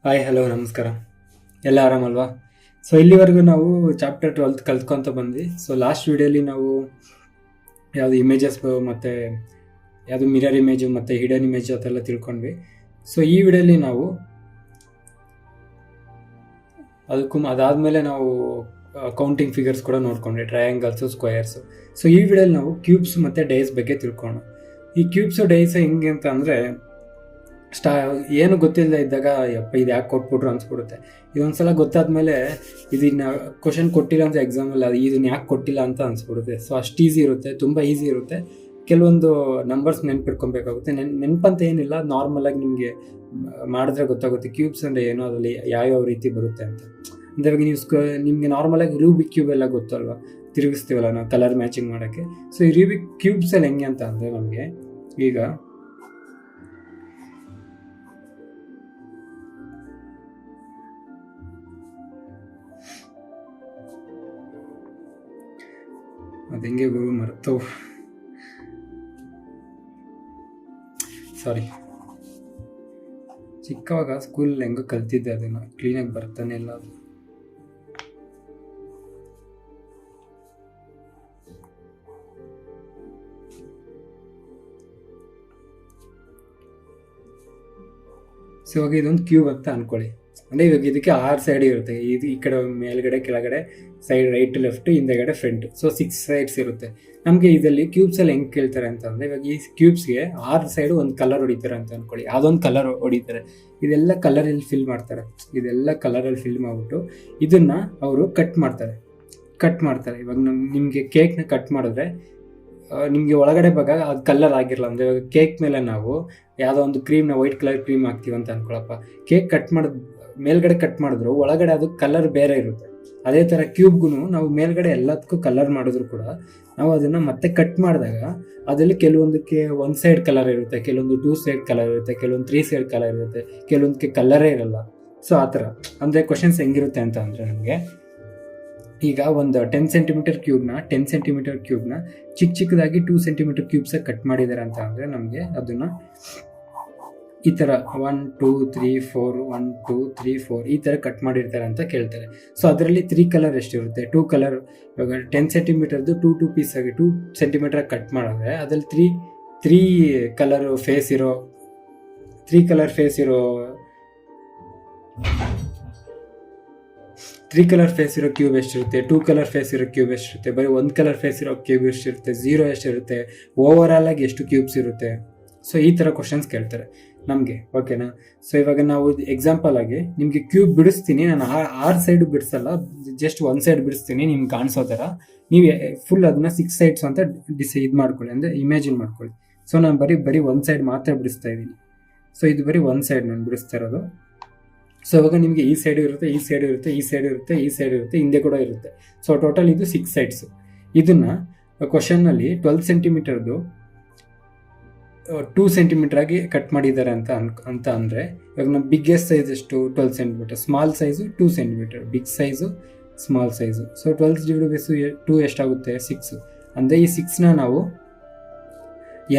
Hi hello ನಮಸ್ಕಾರ. ಎಲ್ಲ ಆರಾಮಲ್ವಾ? So ಇಲ್ಲಿವರೆಗೂ ನಾವು ಚಾಪ್ಟರ್ 12 ಕಲ್ತ್ಕೊತ ಬಂದ್ವಿ. ಸೊ ಲಾಸ್ಟ್ ವಿಡಿಯೋಲಿ ನಾವು ಯಾವುದು ಇಮೇಜಸ್ ಮತ್ತು ಯಾವುದು ಮಿರರ್ ಇಮೇಜು ಮತ್ತು ಹಿಡನ್ ಇಮೇಜ್ ಅದೆಲ್ಲ ತಿಳ್ಕೊಂಡ್ವಿ. ಸೊ ಈ ವಿಡಿಯೋಲಿ ನಾವು ಅದಾದಮೇಲೆ ನಾವು ಕೌಂಟಿಂಗ್ ಫಿಗರ್ಸ್ ಕೂಡ ನೋಡ್ಕೊಂಡ್ವಿ, ಟ್ರಯಾಂಗಲ್ಸು, ಸ್ಕ್ವಯರ್ಸು. ಸೊ ಈ ವಿಡಿಯೋಲಿ ನಾವು ಕ್ಯೂಬ್ಸ್ ಮತ್ತು ಡೈಸ್ ಬಗ್ಗೆ ತಿಳ್ಕೊಂಡು, ಈ ಕ್ಯೂಬ್ಸು ಡೈಸ್ ಹೆಂಗೆ ಅಂತ ಅಂದರೆ ಏನು ಗೊತ್ತಿಲ್ಲದೆ ಇದ್ದಾಗ ಯಪ್ಪ ಇದು ಯಾಕೆ ಕೊಟ್ಬಿಟ್ರು ಅನ್ಸ್ಬಿಡುತ್ತೆ. ಇದೊಂದ್ಸಲ ಗೊತ್ತಾದ್ಮೇಲೆ ಇದನ್ನ ಕ್ವಶನ್ ಕೊಟ್ಟಿಲ್ಲ ಅಂತ ಎಕ್ಸಾಮಲ್ಲಿ ಅದು ಇದನ್ನ ಯಾಕೆ ಕೊಟ್ಟಿಲ್ಲ ಅಂತ ಅನ್ಸ್ಬಿಡುತ್ತೆ. ಸೊ ಅಷ್ಟು ಈಸಿ ಇರುತ್ತೆ, ತುಂಬ ಈಸಿ ಇರುತ್ತೆ. ಕೆಲವೊಂದು ನಂಬರ್ಸ್ ನೆನ್ಪಿಟ್ಕೊಬೇಕಾಗುತ್ತೆ. ನೆನಪಂತ ಏನಿಲ್ಲ, ನಾರ್ಮಲಾಗಿ ನಿಮಗೆ ಮಾಡಿದ್ರೆ ಗೊತ್ತಾಗುತ್ತೆ ಕ್ಯೂಬ್ಸ್ ಅಂದರೆ ಏನೋ, ಅದರಲ್ಲಿ ಯಾವ್ಯಾವ ರೀತಿ ಬರುತ್ತೆ ಅಂತ. ಅಂದರೆ ಇವಾಗ ನೀವು ನಿಮಗೆ ನಾರ್ಮಲಾಗಿ ರೂಬಿಕ್ ಕ್ಯೂಬ್ ಎಲ್ಲ ಗೊತ್ತಲ್ವ, ತಿರುಗಿಸ್ತೀವಲ್ಲ ನಾವು ಕಲರ್ ಮ್ಯಾಚಿಂಗ್ ಮಾಡೋಕ್ಕೆ. ಸೊ ಈ ರೂಬಿಕ್ ಕ್ಯೂಬ್ಸಲ್ಲಿ ಹೆಂಗೆ ಅಂತ ಅಂದರೆ ನಮಗೆ ಈಗ ಅದು ಹೆಂಗೆ ಗುರು ಮರ್ತವು, ಸಾರಿ. ಚಿಕ್ಕವಾಗ ಸ್ಕೂಲಲ್ಲಿ ಹೆಂಗೋ ಕಲ್ತಿದ್ದೆ, ಅದನ್ನು ಕ್ಲೀನಾಗಿ ಬರ್ತಾನೆ ಇಲ್ಲ ಅದು. ಸೊ ಇವಾಗ ಇದೊಂದು ಕ್ಯೂಬ್ ಅಂತ ಅನ್ಕೊಳ್ಳಿ. ಅಂದರೆ ಇವಾಗ ಇದಕ್ಕೆ 6 ಸೈಡ್ ಇರುತ್ತೆ. ಇದು ಈ ಕಡೆ ಮೇಲ್ಗಡೆ, ಕೆಳಗಡೆ, ಸೈಡ್, ರೈಟ್, ಲೆಫ್ಟ್, ಹಿಂದೆಗಡೆ, ಫ್ರಂಟ್. ಸೊ 6 ಸೈಡ್ಸ್ ಇರುತ್ತೆ. ನಮಗೆ ಇದರಲ್ಲಿ ಕ್ಯೂಬ್ಸಲ್ಲಿ ಹೆಂಗೆ ಕೇಳ್ತಾರೆ ಅಂತಂದರೆ, ಇವಾಗ ಈ ಕ್ಯೂಬ್ಸ್ಗೆ 6 ಸೈಡು ಒಂದು ಕಲರ್ ಹೊಡಿತಾರೆ ಅಂತ ಅಂದ್ಕೊಳ್ಳಿ. ಯಾವುದೊಂದು ಕಲರ್ ಹೊಡಿತಾರೆ, ಇದೆಲ್ಲ ಕಲರಲ್ಲಿ ಫಿಲ್ ಮಾಡ್ತಾರೆ. ಇದೆಲ್ಲ ಕಲರಲ್ಲಿ ಫಿಲ್ ಮಾಡಿಬಿಟ್ಟು ಇದನ್ನು ಅವರು ಕಟ್ ಮಾಡ್ತಾರೆ. ಇವಾಗ ನಿಮಗೆ ಕೇಕ್ನ ಕಟ್ ಮಾಡಿದ್ರೆ ನಿಮಗೆ ಒಳಗಡೆ ಭಾಗ ಅದು ಕಲರ್ ಆಗಿರಲ್ಲ. ಅಂದರೆ ಇವಾಗ ಕೇಕ್ ಮೇಲೆ ನಾವು ಯಾವುದೋ ಒಂದು ಕ್ರೀಮ್ನ ವೈಟ್ ಕಲರ್ ಕ್ರೀಮ್ ಹಾಕ್ತೀವಿ ಅಂತ ಅಂದ್ಕೊಳಪ್ಪ. ಕೇಕ್ ಕಟ್ ಮಾಡಿದ ಮೇಲ್ಗಡೆ ಕಟ್ ಮಾಡಿದ್ರು ಒಳಗಡೆ ಅದು ಕಲರ್ ಬೇರೆ ಇರುತ್ತೆ. ಅದೇ ಥರ ಕ್ಯೂಬ್ಗೂ ನಾವು ಮೇಲ್ಗಡೆ ಎಲ್ಲದಕ್ಕೂ ಕಲರ್ ಮಾಡಿದ್ರು ಕೂಡ ನಾವು ಅದನ್ನು ಮತ್ತೆ ಕಟ್ ಮಾಡಿದಾಗ ಅದರಲ್ಲಿ ಕೆಲವೊಂದಕ್ಕೆ 1 ಸೈಡ್ ಕಲರ್ ಇರುತ್ತೆ, ಕೆಲವೊಂದು 2 ಸೈಡ್ ಕಲರ್ ಇರುತ್ತೆ, ಕೆಲವೊಂದು 3 ಸೈಡ್ ಕಲರ್ ಇರುತ್ತೆ, ಕೆಲವೊಂದಕ್ಕೆ ಕಲರೇ ಇರಲ್ಲ. ಸೊ ಆ ಥರ ಅಂದರೆ ಕ್ವಶನ್ಸ್ ಹೆಂಗಿರುತ್ತೆ ಅಂತ ಅಂದರೆ, ನಮಗೆ ಈಗ ಒಂದು 10 ಸೆಂಟಿಮೀಟರ್ ಕ್ಯೂಬ್ನ ಚಿಕ್ಕದಾಗಿ 2 ಸೆಂಟಿಮೀಟರ್ ಕ್ಯೂಬ್ಸಾಗಿ ಕಟ್ ಮಾಡಿದ್ದಾರೆ ಅಂತ ಅಂದರೆ ನಮಗೆ ಅದನ್ನು ಈ ಥರ 1 2 3 4 1 2 3 4 ಈ ಥರ ಕಟ್ ಮಾಡಿರ್ತಾರೆ ಅಂತ ಕೇಳ್ತಾರೆ. ಸೊ ಅದರಲ್ಲಿ 3 ಕಲರ್ ಎಷ್ಟಿರುತ್ತೆ? 2 ಕಲರ್. ಇವಾಗ 10 ಸೆಂಟಿಮೀಟರ್ದು 2 ಪೀಸ್ ಆಗಿ 2 ಸೆಂಟಿಮೀಟರ್ ಕಟ್ ಮಾಡಿದ್ರೆ ಅದರಲ್ಲಿ 3 ಕಲರ್ ಫೇಸ್ ಇರೋ 3 ಕಲರ್ ಫೇಸ್ ಇರೋ ಕ್ಯೂಬ್ ಎಷ್ಟಿರುತ್ತೆ? 2 ಕಲರ್ ಫೇಸ್ ಇರೋ ಕ್ಯೂಬ್ ಎಷ್ಟಿರುತ್ತೆ? ಬರೀ 1 ಕಲರ್ ಫೇಸ್ ಇರೋ ಕ್ಯೂಬ್ ಎಷ್ಟಿರುತ್ತೆ? 0 ಎಷ್ಟಿರುತ್ತೆ? ಓವರಾಲ್ ಆಗಿ ಎಷ್ಟು ಕ್ಯೂಬ್ಸ್ ಇರುತ್ತೆ? ಸೊ ಈ ಥರ ಕ್ವಶನ್ಸ್ ಕೇಳ್ತಾರೆ ನಮಗೆ, ಓಕೆನಾ? ಸೊ ಇವಾಗ ನಾವು ಎಕ್ಸಾಂಪಲ್ ಆಗಿ ನಿಮಗೆ ಕ್ಯೂಬ್ ಬಿಡಿಸ್ತೀನಿ. ನಾನು 6 ಸೈಡು ಬಿಡಿಸಲ್ಲ, ಜಸ್ಟ್ 1 ಸೈಡ್ ಬಿಡಿಸ್ತೀನಿ ನಿಮ್ಗೆ ಕಾಣಿಸೋ ಥರ. ನೀವು ಫುಲ್ ಅದನ್ನ 6 ಸೈಡ್ಸ್ ಅಂತ ಇದು ಮಾಡ್ಕೊಳ್ಳಿ, ಅಂದರೆ ಇಮ್ಯಾಜಿನ್ ಮಾಡ್ಕೊಳ್ಳಿ. ಸೊ ನಾನು ಬರೀ 1 ಸೈಡ್ ಮಾತ್ರ ಬಿಡಿಸ್ತಾ ಇದ್ದೀನಿ. ಸೊ ಇದು ಬರೀ 1 ಸೈಡ್ ನಾನು ಬಿಡಿಸ್ತಾ ಇರೋದು. ಸೊ ಇವಾಗ ನಿಮಗೆ ಈ ಸೈಡು ಇರುತ್ತೆ, ಈ ಸೈಡು ಇರುತ್ತೆ, ಈ ಸೈಡು ಇರುತ್ತೆ, ಈ ಸೈಡು ಇರುತ್ತೆ, ಹಿಂದೆ ಕೂಡ ಇರುತ್ತೆ. ಸೊ ಟೋಟಲ್ ಇದು 6 ಸೈಡ್ಸು. ಇದನ್ನು ಕ್ವಶನ್ನಲ್ಲಿ 12 ಸೆಂಟಿಮೀಟರ್ದು 2 ಸೆಂಟಿಮೀಟರ್ ಆಗಿ ಕಟ್ ಮಾಡಿದ್ದಾರೆ ಅಂತ ಅಂದರೆ, ಇವಾಗ ನಮ್ಮ ಬಿಗ್ಗೆಸ್ಟ್ ಸೈಜ್ ಎಷ್ಟು? 12 centimetre. Small size 2 centimetre, big size, small size. So 12/2 ಎಷ್ಟಾಗುತ್ತೆ? 6. ಅಂದರೆ ಈ 6ನ ನಾವು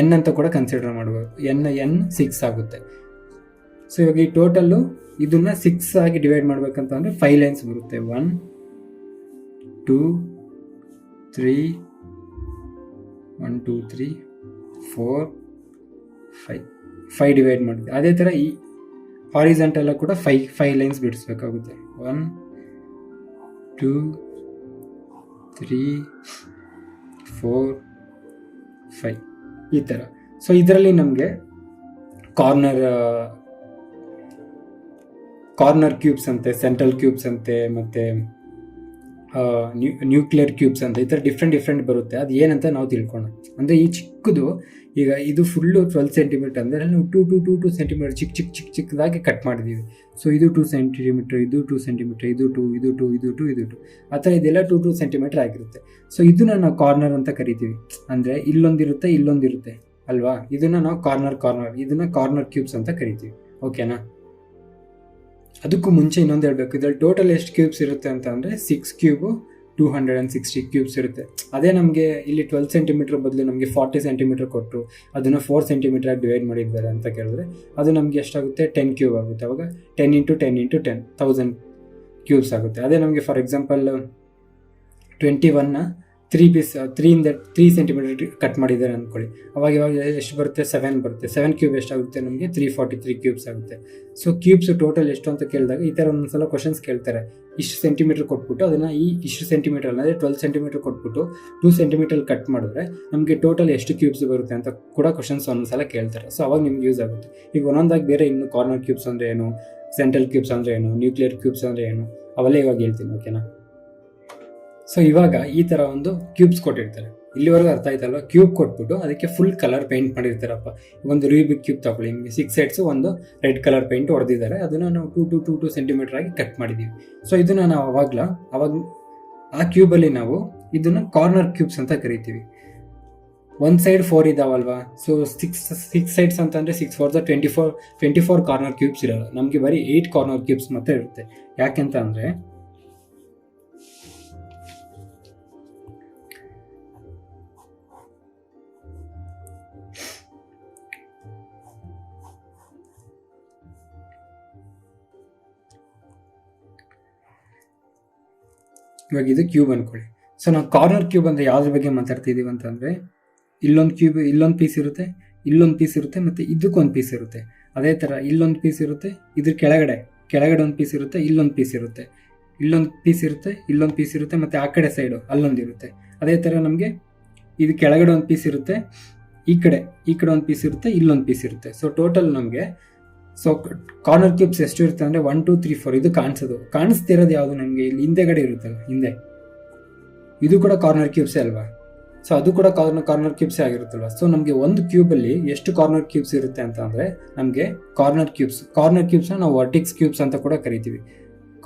ಎನ್ ಅಂತ ಕೂಡ ಕನ್ಸಿಡರ್ ಮಾಡ್ಬೋದು. ಎನ್ 6 ಆಗುತ್ತೆ. ಸೊ ಇವಾಗ ಈ ಟೋಟಲ್ಲು ಇದನ್ನು 6 ಆಗಿ ಡಿವೈಡ್ ಮಾಡಬೇಕಂತ ಅಂದರೆ 5 ಲೈನ್ಸ್ ಬರುತ್ತೆ. 1 2 3 1 2 3 4 5 ಡಿವೈಡ್ ಮಾಡಿದೆ. ಅದೇ ಥರ ಈ ಹಾರಿಜಾಂಟಲ್ ಕೂಡ 5 ಲೈನ್ಸ್ ಬಿಡಿಸ್ಬೇಕಾಗುತ್ತೆ. 1 2 3 4 5 ಈ ಥರ. ಸೊ ಇದರಲ್ಲಿ ನಮಗೆ ಕಾರ್ನರ್ ಕ್ಯೂಬ್ಸ್ ಅಂತೆ, ಸೆಂಟ್ರಲ್ ಕ್ಯೂಬ್ಸ್ ಅಂತೆ, ಮತ್ತು ನ್ಯೂಕ್ಲಿಯರ್ ಕ್ಯೂಬ್ಸ್ ಅಂತ, ಈ ಥರ ಡಿಫ್ರೆಂಟ್ ಬರುತ್ತೆ. ಅದು ಏನಂತ ನಾವು ತಿಳ್ಕೊಳ್ಳೋಣ. ಅಂದರೆ ಈ ಚಿಕ್ಕದು, ಈಗ ಇದು ಫುಲ್ಲು 12 ಸೆಂಟಿಮೀಟರ್ ಅಂದರೆ ನಾವು 2 ಸೆಂಟಿಮೀಟರ್ ಚಿಕ್ಕದಾಗಿ ಕಟ್ ಮಾಡಿದ್ದೀವಿ. ಸೊ ಇದು 2 ಸೆಂಟಿಮೀಟರ್, ಇದು 2 ಸೆಂಟಿಮೀಟರ್, ಇದು 2 ಆ ಥರ ಇದೆಲ್ಲ 2 ಸೆಂಟಿಮೀಟರ್ ಆಗಿರುತ್ತೆ. ಸೊ ಇದನ್ನು ನಾವು ಕಾರ್ನರ್ ಅಂತ ಕರಿತೀವಿ. ಅಂದರೆ ಇಲ್ಲೊಂದಿರುತ್ತೆ ಅಲ್ವಾ? ಇದನ್ನು ನಾವು ಕಾರ್ನರ್, ಇದನ್ನು ಕಾರ್ನರ್ ಕ್ಯೂಬ್ಸ್ ಅಂತ ಕರಿತೀವಿ, ಓಕೆನಾ? ಅದಕ್ಕೂ ಮುಂಚೆ ಇನ್ನೊಂದು ಹೇಳಬೇಕು, ಇದರಲ್ಲಿ ಟೋಟಲ್ ಎಷ್ಟು ಕ್ಯೂಬ್ಸ್ ಇರುತ್ತೆ ಅಂತ ಅಂದರೆ 6 ಕ್ಯೂಬು 260 ಕ್ಯೂಬ್ಸ್ ಇರುತ್ತೆ. ಅದೇ ನಮಗೆ ಇಲ್ಲಿ 12 ಸೆಂಟಿಮೀಟರ್ ಬದಲು ನಮಗೆ 40 ಸೆಂಟಿಮೀಟರ್ ಕೊಟ್ಟು ಅದನ್ನು 4 ಸೆಂಟಿಮೀಟರ್ ಆಗಿ ಡಿವೈಡ್ ಮಾಡಿದ್ದಾರೆ ಅಂತ ಕೇಳಿದ್ರೆ ಅದು ನಮಗೆ ಎಷ್ಟಾಗುತ್ತೆ 10 ಕ್ಯೂಬ್ ಆಗುತ್ತೆ. ಅವಾಗ 10 × 10 × 10 1000 ಕ್ಯೂಬ್ಸ್ ಆಗುತ್ತೆ. ಅದೇ ನಮಗೆ ಫಾರ್ ಎಕ್ಸಾಂಪಲ್ 21ನ 3 ಸೆಂಟಿಮೀಟರ್ ಕಟ್ ಮಾಡಿದ್ದಾರೆ ಅಂದ್ಕೊಳ್ಳಿ, ಅವಾಗ ಎಷ್ಟು ಬರುತ್ತೆ 7 ಬರುತ್ತೆ. 7 ಕ್ಯೂಬ್ ಎಷ್ಟಾಗುತ್ತೆ ನಮಗೆ 343 ಕ್ಯೂಬ್ಸ್ ಆಗುತ್ತೆ. ಸೊ ಕ್ಯೂಬ್ಸ್ ಟೋಟಲ್ ಎಷ್ಟು ಅಂತ ಕೇಳಿದಾಗ ಈ ಥರ ಒಂದೊಂದ್ಸಲ ಕ್ವಶನ್ಸ್ ಕೇಳ್ತಾರೆ. ಇಷ್ಟು ಸೆಂಟಿಮೀಟರ್ ಕೊಟ್ಬಿಟ್ಟು ಅದನ್ನು ಇಷ್ಟು ಸೆಂಟಿಮೀಟರ್ ಅಂದರೆ 12 ಸೆಂಟಿಮೀಟರ್ ಕೊಟ್ಬಿಟ್ಟು 2 ಸೆಂಟಿಮೀಟರ್ ಕಟ್ ಮಾಡಿದ್ರೆ ನಮಗೆ ಟೋಟಲ್ ಎಷ್ಟು ಕ್ಯೂಬ್ಸ್ ಬರುತ್ತೆ ಅಂತ ಕೂಡ ಕ್ವಶನ್ಸ್ ಒಂದೊಂದ್ಸಲ ಕೇಳ್ತಾರೆ. ಸೊ ಅವಾಗ ನಿಮ್ಗೆ ಯೂಸ್ ಆಗುತ್ತೆ. ಈಗ ಒಂದೊಂದಾಗಿ ಬೇರೆ ಇನ್ನು ಕಾರ್ನರ್ ಕ್ಯೂಬ್ಸ್ ಅಂದರೆ ಏನು, ಸೆಂಟ್ರಲ್ ಕ್ಯೂಬ್ಸ್ ಅಂದರೆ ಏನು, ನ್ಯೂಕ್ಲಿಯರ್ ಕ್ಯೂಬ್ಸ್ ಅಂದರೆ ಏನು ಅವೆಲ್ಲ ಇವಾಗ ಹೇಳ್ತೀನಿ, ಓಕೆನಾ. ಸೊ ಇವಾಗ ಈ ಥರ ಒಂದು ಕ್ಯೂಬ್ಸ್ ಕೊಟ್ಟಿರ್ತಾರೆ. ಇಲ್ಲಿವರೆಗೂ ಅರ್ಥ ಆಯ್ತಲ್ವ? ಕ್ಯೂಬ್ ಕೊಟ್ಬಿಟ್ಟು ಅದಕ್ಕೆ ಫುಲ್ ಕಲರ್ ಪೇಂಟ್ ಮಾಡಿರ್ತಾರಪ್ಪ. ಒಂದು ರೂಬಿಕ್ ಕ್ಯೂಬ್ ತಗೊಳ್ಳಿ, ನಿಮಗೆ 6 ಸೈಡ್ಸ್ ಒಂದು ರೆಡ್ ಕಲರ್ ಪೇಂಟ್ ಹೊಡೆದಿದ್ದಾರೆ. ಅದನ್ನು ನಾವು 2 ಸೆಂಟಿಮೀಟರ್ ಆಗಿ ಕಟ್ ಮಾಡಿದ್ದೀವಿ. ಸೊ ಇದನ್ನು ನಾವು ಅವಾಗ ಆ ಕ್ಯೂಬಲ್ಲಿ ನಾವು ಇದನ್ನು ಕಾರ್ನರ್ ಕ್ಯೂಬ್ಸ್ ಅಂತ ಕರಿತೀವಿ. ಒಂದು ಸೈಡ್ 4 ಇದಾವಲ್ವಾ, ಸೊ 6 ಸೈಡ್ಸ್ ಅಂತಂದರೆ 6 4 24 ಕಾರ್ನರ್ ಕ್ಯೂಬ್ಸ್ ಇರೋಲ್ಲ. ನಮಗೆ ಬರೀ 8 ಕಾರ್ನರ್ ಕ್ಯೂಬ್ಸ್ ಮಾತ್ರ ಇರುತ್ತೆ. ಯಾಕೆಂತ ಅಂದರೆ ಇವಾಗ ಇದು ಕ್ಯೂಬ್ ಅಂದ್ಕೊಳ್ಳಿ. ಸೊ ನಾವು ಕಾರ್ನರ್ ಕ್ಯೂಬ್ ಅಂದರೆ ಯಾವುದ್ರ ಬಗ್ಗೆ ಮಾತಾಡ್ತಿದ್ದೀವಿ ಅಂತಂದರೆ ಇಲ್ಲೊಂದು ಕ್ಯೂಬ್, ಇಲ್ಲೊಂದು ಪೀಸ್ ಇರುತ್ತೆ, ಇಲ್ಲೊಂದು ಪೀಸ್ ಇರುತ್ತೆ, ಮತ್ತು ಇದಕ್ಕೊಂದು ಪೀಸ್ ಇರುತ್ತೆ. ಅದೇ ಥರ ಇಲ್ಲೊಂದು ಪೀಸ್ ಇರುತ್ತೆ, ಇದ್ರ ಕೆಳಗಡೆ ಒಂದು ಪೀಸ್ ಇರುತ್ತೆ, ಇಲ್ಲೊಂದು ಪೀಸ್ ಇರುತ್ತೆ, ಇಲ್ಲೊಂದು ಪೀಸ್ ಇರುತ್ತೆ, ಇಲ್ಲೊಂದು ಪೀಸ್ ಇರುತ್ತೆ, ಮತ್ತು ಆ ಕಡೆ ಸೈಡು ಅಲ್ಲೊಂದು ಇರುತ್ತೆ. ಅದೇ ಥರ ನಮಗೆ ಇದು ಕೆಳಗಡೆ ಒಂದು ಪೀಸ್ ಇರುತ್ತೆ, ಈ ಕಡೆ ಒಂದು ಪೀಸ್ ಇರುತ್ತೆ, ಇಲ್ಲೊಂದು ಪೀಸ್ ಇರುತ್ತೆ. ಸೊ ಟೋಟಲ್ ನಮಗೆ ಕಾರ್ನರ್ ಕ್ಯೂಬ್ಸ್ ಎಷ್ಟು ಇರುತ್ತೆ ಅಂದರೆ 1 2 3 4 ಇದು ಕಾಣಿಸ್ತಿರೋದು ಯಾವುದು ನಮಗೆ ಇಲ್ಲಿ ಹಿಂದೆಗಡೆ ಇರುತ್ತಲ್ಲ, ಹಿಂದೆ ಇದು ಕೂಡ ಕಾರ್ನರ್ ಕ್ಯೂಬ್ಸೇ ಅಲ್ವಾ. ಸೊ ಅದು ಕೂಡ ಕಾರ್ನರ್ ಕ್ಯೂಬ್ಸೇ ಆಗಿರುತ್ತಲ್ವ. ಸೊ ನಮಗೆ ಒಂದು ಕ್ಯೂಬಲ್ಲಿ ಎಷ್ಟು ಕಾರ್ನರ್ ಕ್ಯೂಬ್ಸ್ ಇರುತ್ತೆ ಅಂತ ಅಂದರೆ ನಮಗೆ ಕಾರ್ನರ್ ಕ್ಯೂಬ್ಸ್ನ ನಾವು ವರ್ಟೆಕ್ಸ್ ಕ್ಯೂಬ್ಸ್ ಅಂತ ಕೂಡ ಕರಿತೀವಿ.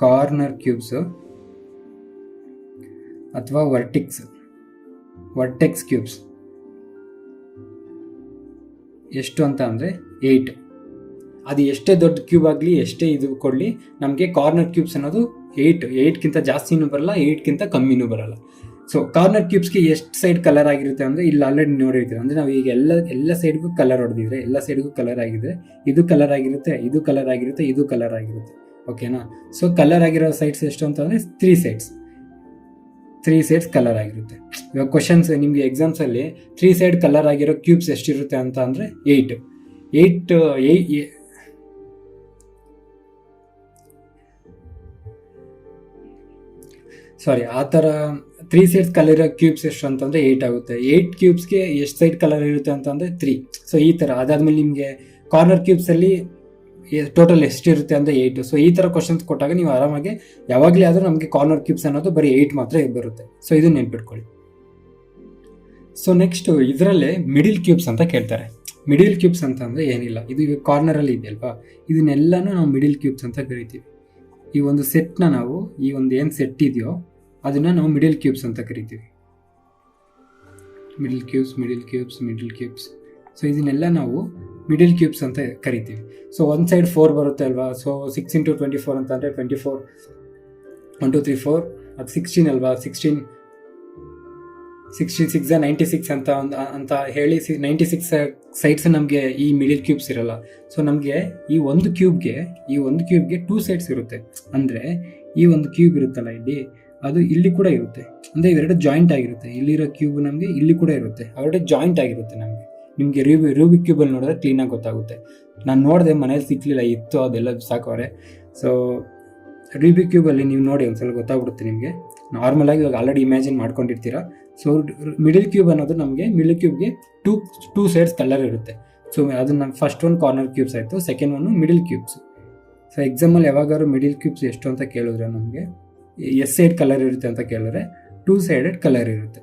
ಕಾರ್ನರ್ ಕ್ಯೂಬ್ಸ್ ಅಥವಾ ವರ್ಟೆಕ್ಸ್ ಕ್ಯೂಬ್ಸ್ ಎಷ್ಟು ಅಂತ ಅಂದರೆ 8. ಅದು ಎಷ್ಟೇ ದೊಡ್ಡ ಕ್ಯೂಬ್ ಆಗಲಿ, ಎಷ್ಟೇ ಇದು ಕೊಡಲಿ, ನಮಗೆ ಕಾರ್ನರ್ ಕ್ಯೂಬ್ಸ್ ಅನ್ನೋದು 8ಗಿಂತ ಜಾಸ್ತಿನೂ ಬರಲ್ಲ, 8ಗಿಂತ ಕಮ್ಮಿನೂ ಬರಲ್ಲ. ಸೊ ಕಾರ್ನರ್ ಕ್ಯೂಬ್ಸ್ಗೆ ಎಷ್ಟು ಸೈಡ್ ಕಲರ್ ಆಗಿರುತ್ತೆ ಅಂದರೆ ಇಲ್ಲಿ ಆಲ್ರೆಡಿ ನೋಡಿರ್ತೀವಿ. ಅಂದರೆ ನಾವು ಈಗ ಎಲ್ಲ ಸೈಡ್ಗೂ ಕಲರ್ ಹೊಡೆದಿದ್ರೆ, ಎಲ್ಲ ಸೈಡ್ಗೂ ಕಲರ್ ಆಗಿದೆ, ಇದು ಕಲರ್ ಆಗಿರುತ್ತೆ, ಇದು ಕಲರ್ ಆಗಿರುತ್ತೆ, ಇದು ಕಲರ್ ಆಗಿರುತ್ತೆ, ಓಕೆನಾ. ಸೊ ಕಲರ್ ಆಗಿರೋ ಸೈಡ್ಸ್ ಎಷ್ಟು ಅಂತಂದರೆ 3 ಸೈಡ್ಸ್ ಕಲರ್ ಆಗಿರುತ್ತೆ. ಇವಾಗ ಕ್ವಶನ್ಸ್ ನಿಮಗೆ ಎಕ್ಸಾಮ್ಸಲ್ಲಿ 3 ಸೈಡ್ ಕಲರ್ ಆಗಿರೋ ಕ್ಯೂಬ್ಸ್ ಎಷ್ಟಿರುತ್ತೆ ಅಂತ ಅಂದರೆ 8 ಆ ಥರ 3 ಸೈಡ್ಸ್ ಕಲರ್ ಇರೋ ಕ್ಯೂಬ್ಸ್ ಎಷ್ಟು ಅಂತಂದರೆ 8 ಆಗುತ್ತೆ. 8 ಕ್ಯೂಬ್ಸ್ಗೆ ಎಷ್ಟು ಸೈಡ್ ಕಲರ್ ಇರುತ್ತೆ ಅಂತಂದರೆ 3. ಸೊ ಈ ಥರ ಅದಾದಮೇಲೆ ನಿಮಗೆ ಕಾರ್ನರ್ ಕ್ಯೂಬ್ಸಲ್ಲಿ ಟೋಟಲ್ ಎಷ್ಟಿರುತ್ತೆ ಅಂದರೆ 8. ಸೊ ಈ ಥರ ಕ್ವಶನ್ಸ್ ಕೊಟ್ಟಾಗ ನೀವು ಆರಾಮಾಗಿ ಯಾವಾಗಲೇ ಆದರೂ ನಮಗೆ ಕಾರ್ನರ್ ಕ್ಯೂಬ್ಸ್ ಅನ್ನೋದು ಬರೀ 8 ಮಾತ್ರ ಬರುತ್ತೆ. ಸೊ ಇದು ನೆನ್ಪಿಟ್ಕೊಳ್ಳಿ. ಸೊ ನೆಕ್ಸ್ಟ್ ಇದರಲ್ಲೇ ಮಿಡಿಲ್ ಕ್ಯೂಬ್ಸ್ ಅಂತ ಕೇಳ್ತಾರೆ. ಮಿಡಿಲ್ ಕ್ಯೂಬ್ಸ್ ಅಂತ ಅಂದರೆ ಏನಿಲ್ಲ, ಇದು ಇವಾಗ ಕಾರ್ನರಲ್ಲಿ ಇದೆಯಲ್ವಾ, ಇದನ್ನೆಲ್ಲನೂ ನಾವು ಮಿಡಿಲ್ ಕ್ಯೂಬ್ಸ್ ಅಂತ ಕರಿತೀವಿ. ಈ ಒಂದು ಸೆಟ್ನ ನಾವು ಈ ಒಂದು ಏನು ಸೆಟ್ ಇದೆಯೋ ಅದನ್ನು ನಾವು ಮಿಡಿಲ್ ಕ್ಯೂಬ್ಸ್ ಅಂತ ಕರಿತೀವಿ. Middle cubes. ಸೊ ಇದನ್ನೆಲ್ಲ ನಾವು ಮಿಡಿಲ್ ಕ್ಯೂಬ್ಸ್ ಅಂತ ಕರಿತೀವಿ. ಸೊ ಒಂದು ಸೈಡ್ 4 ಬರುತ್ತೆ ಅಲ್ವಾ. ಸೊ 6 × 24 ಅಂತಂದರೆ 24 1 2 3 4 ಅದು 16 ಅಲ್ವಾ. 16 6 96 ಅಂತ ಹೇಳಿ 96 ಸೈಡ್ಸ್ ನಮಗೆ ಈ ಮಿಡಿಲ್ ಕ್ಯೂಬ್ಸ್ ಇರಲ್ಲ. ಸೊ ನಮಗೆ ಈ ಒಂದು ಕ್ಯೂಬ್ಗೆ 2 ಸೈಡ್ಸ್ ಇರುತ್ತೆ. ಅಂದರೆ ಈ ಒಂದು ಕ್ಯೂಬ್ ಇರುತ್ತಲ್ಲ ಇಲ್ಲಿ, ಅದು ಇಲ್ಲಿ ಕೂಡ ಇರುತ್ತೆ. ಅಂದರೆ ಇವೆರಡು ಜಾಯಿಂಟ್ ಆಗಿರುತ್ತೆ. ಇಲ್ಲಿರೋ ಕ್ಯೂಬ್ ನಮಗೆ ಇಲ್ಲಿ ಕೂಡ ಇರುತ್ತೆ, ಅವೆರಡು ಜಾಯಿಂಟ್ ಆಗಿರುತ್ತೆ. ನಿಮಗೆ ರೂಬಿಕ್ ಕ್ಯೂಬಲ್ಲಿ ನೋಡಿದ್ರೆ ಕ್ಲೀನಾಗಿ ಗೊತ್ತಾಗುತ್ತೆ. ನಾನು ನೋಡಿದೆ, ಮನೇಲಿ ಸಿಕ್ಕಲಿಲ್ಲ, ಇತ್ತು, ಅದೆಲ್ಲ ಸಾಕವ್ರೆ. ಸೊ ರೂಬಿಕ್ ಕ್ಯೂಬಲ್ಲಿ ನೀವು ನೋಡಿ ಒಂದ್ಸಲ ಗೊತ್ತಾಗ್ಬಿಡುತ್ತೆ ನಿಮಗೆ. ನಾರ್ಮಲಾಗಿ ಇವಾಗ ಆಲ್ರೆಡಿ ಇಮ್ಯಾಜಿನ್ ಮಾಡ್ಕೊಂಡಿರ್ತೀರ. ಸೊ ಮಿಡಿಲ್ ಕ್ಯೂಬ್ ಅನ್ನೋದು ಮಿಡಿಲ್ ಕ್ಯೂಬ್ಗೆ 2 ಸೈಡ್ಸ್ ಕಲರ್ ಇರುತ್ತೆ. ಸೊ ಅದನ್ನು ಫಸ್ಟ್ ಒಂದು ಕಾರ್ನರ್ ಕ್ಯೂಬ್ಸ್ ಆಯಿತು, ಸೆಕೆಂಡ್ ಒಂದು ಮಿಡಿಲ್ ಕ್ಯೂಬ್ಸ್. ಸೊ ಎಕ್ಸಾಮಲ್ಲಿ ಯಾವಾಗಾದ್ರು ಮಿಡಿಲ್ ಕ್ಯೂಬ್ಸ್ ಎಷ್ಟು ಅಂತ ಕೇಳಿದ್ರೆ ನಮಗೆ ಎಷ್ಟು ಸೈಡ್ ಕಲರ್ ಇರುತ್ತೆ ಅಂತ ಕೇಳಿದ್ರೆ 2 ಸೈಡೆಡ್ ಕಲರ್ ಇರುತ್ತೆ.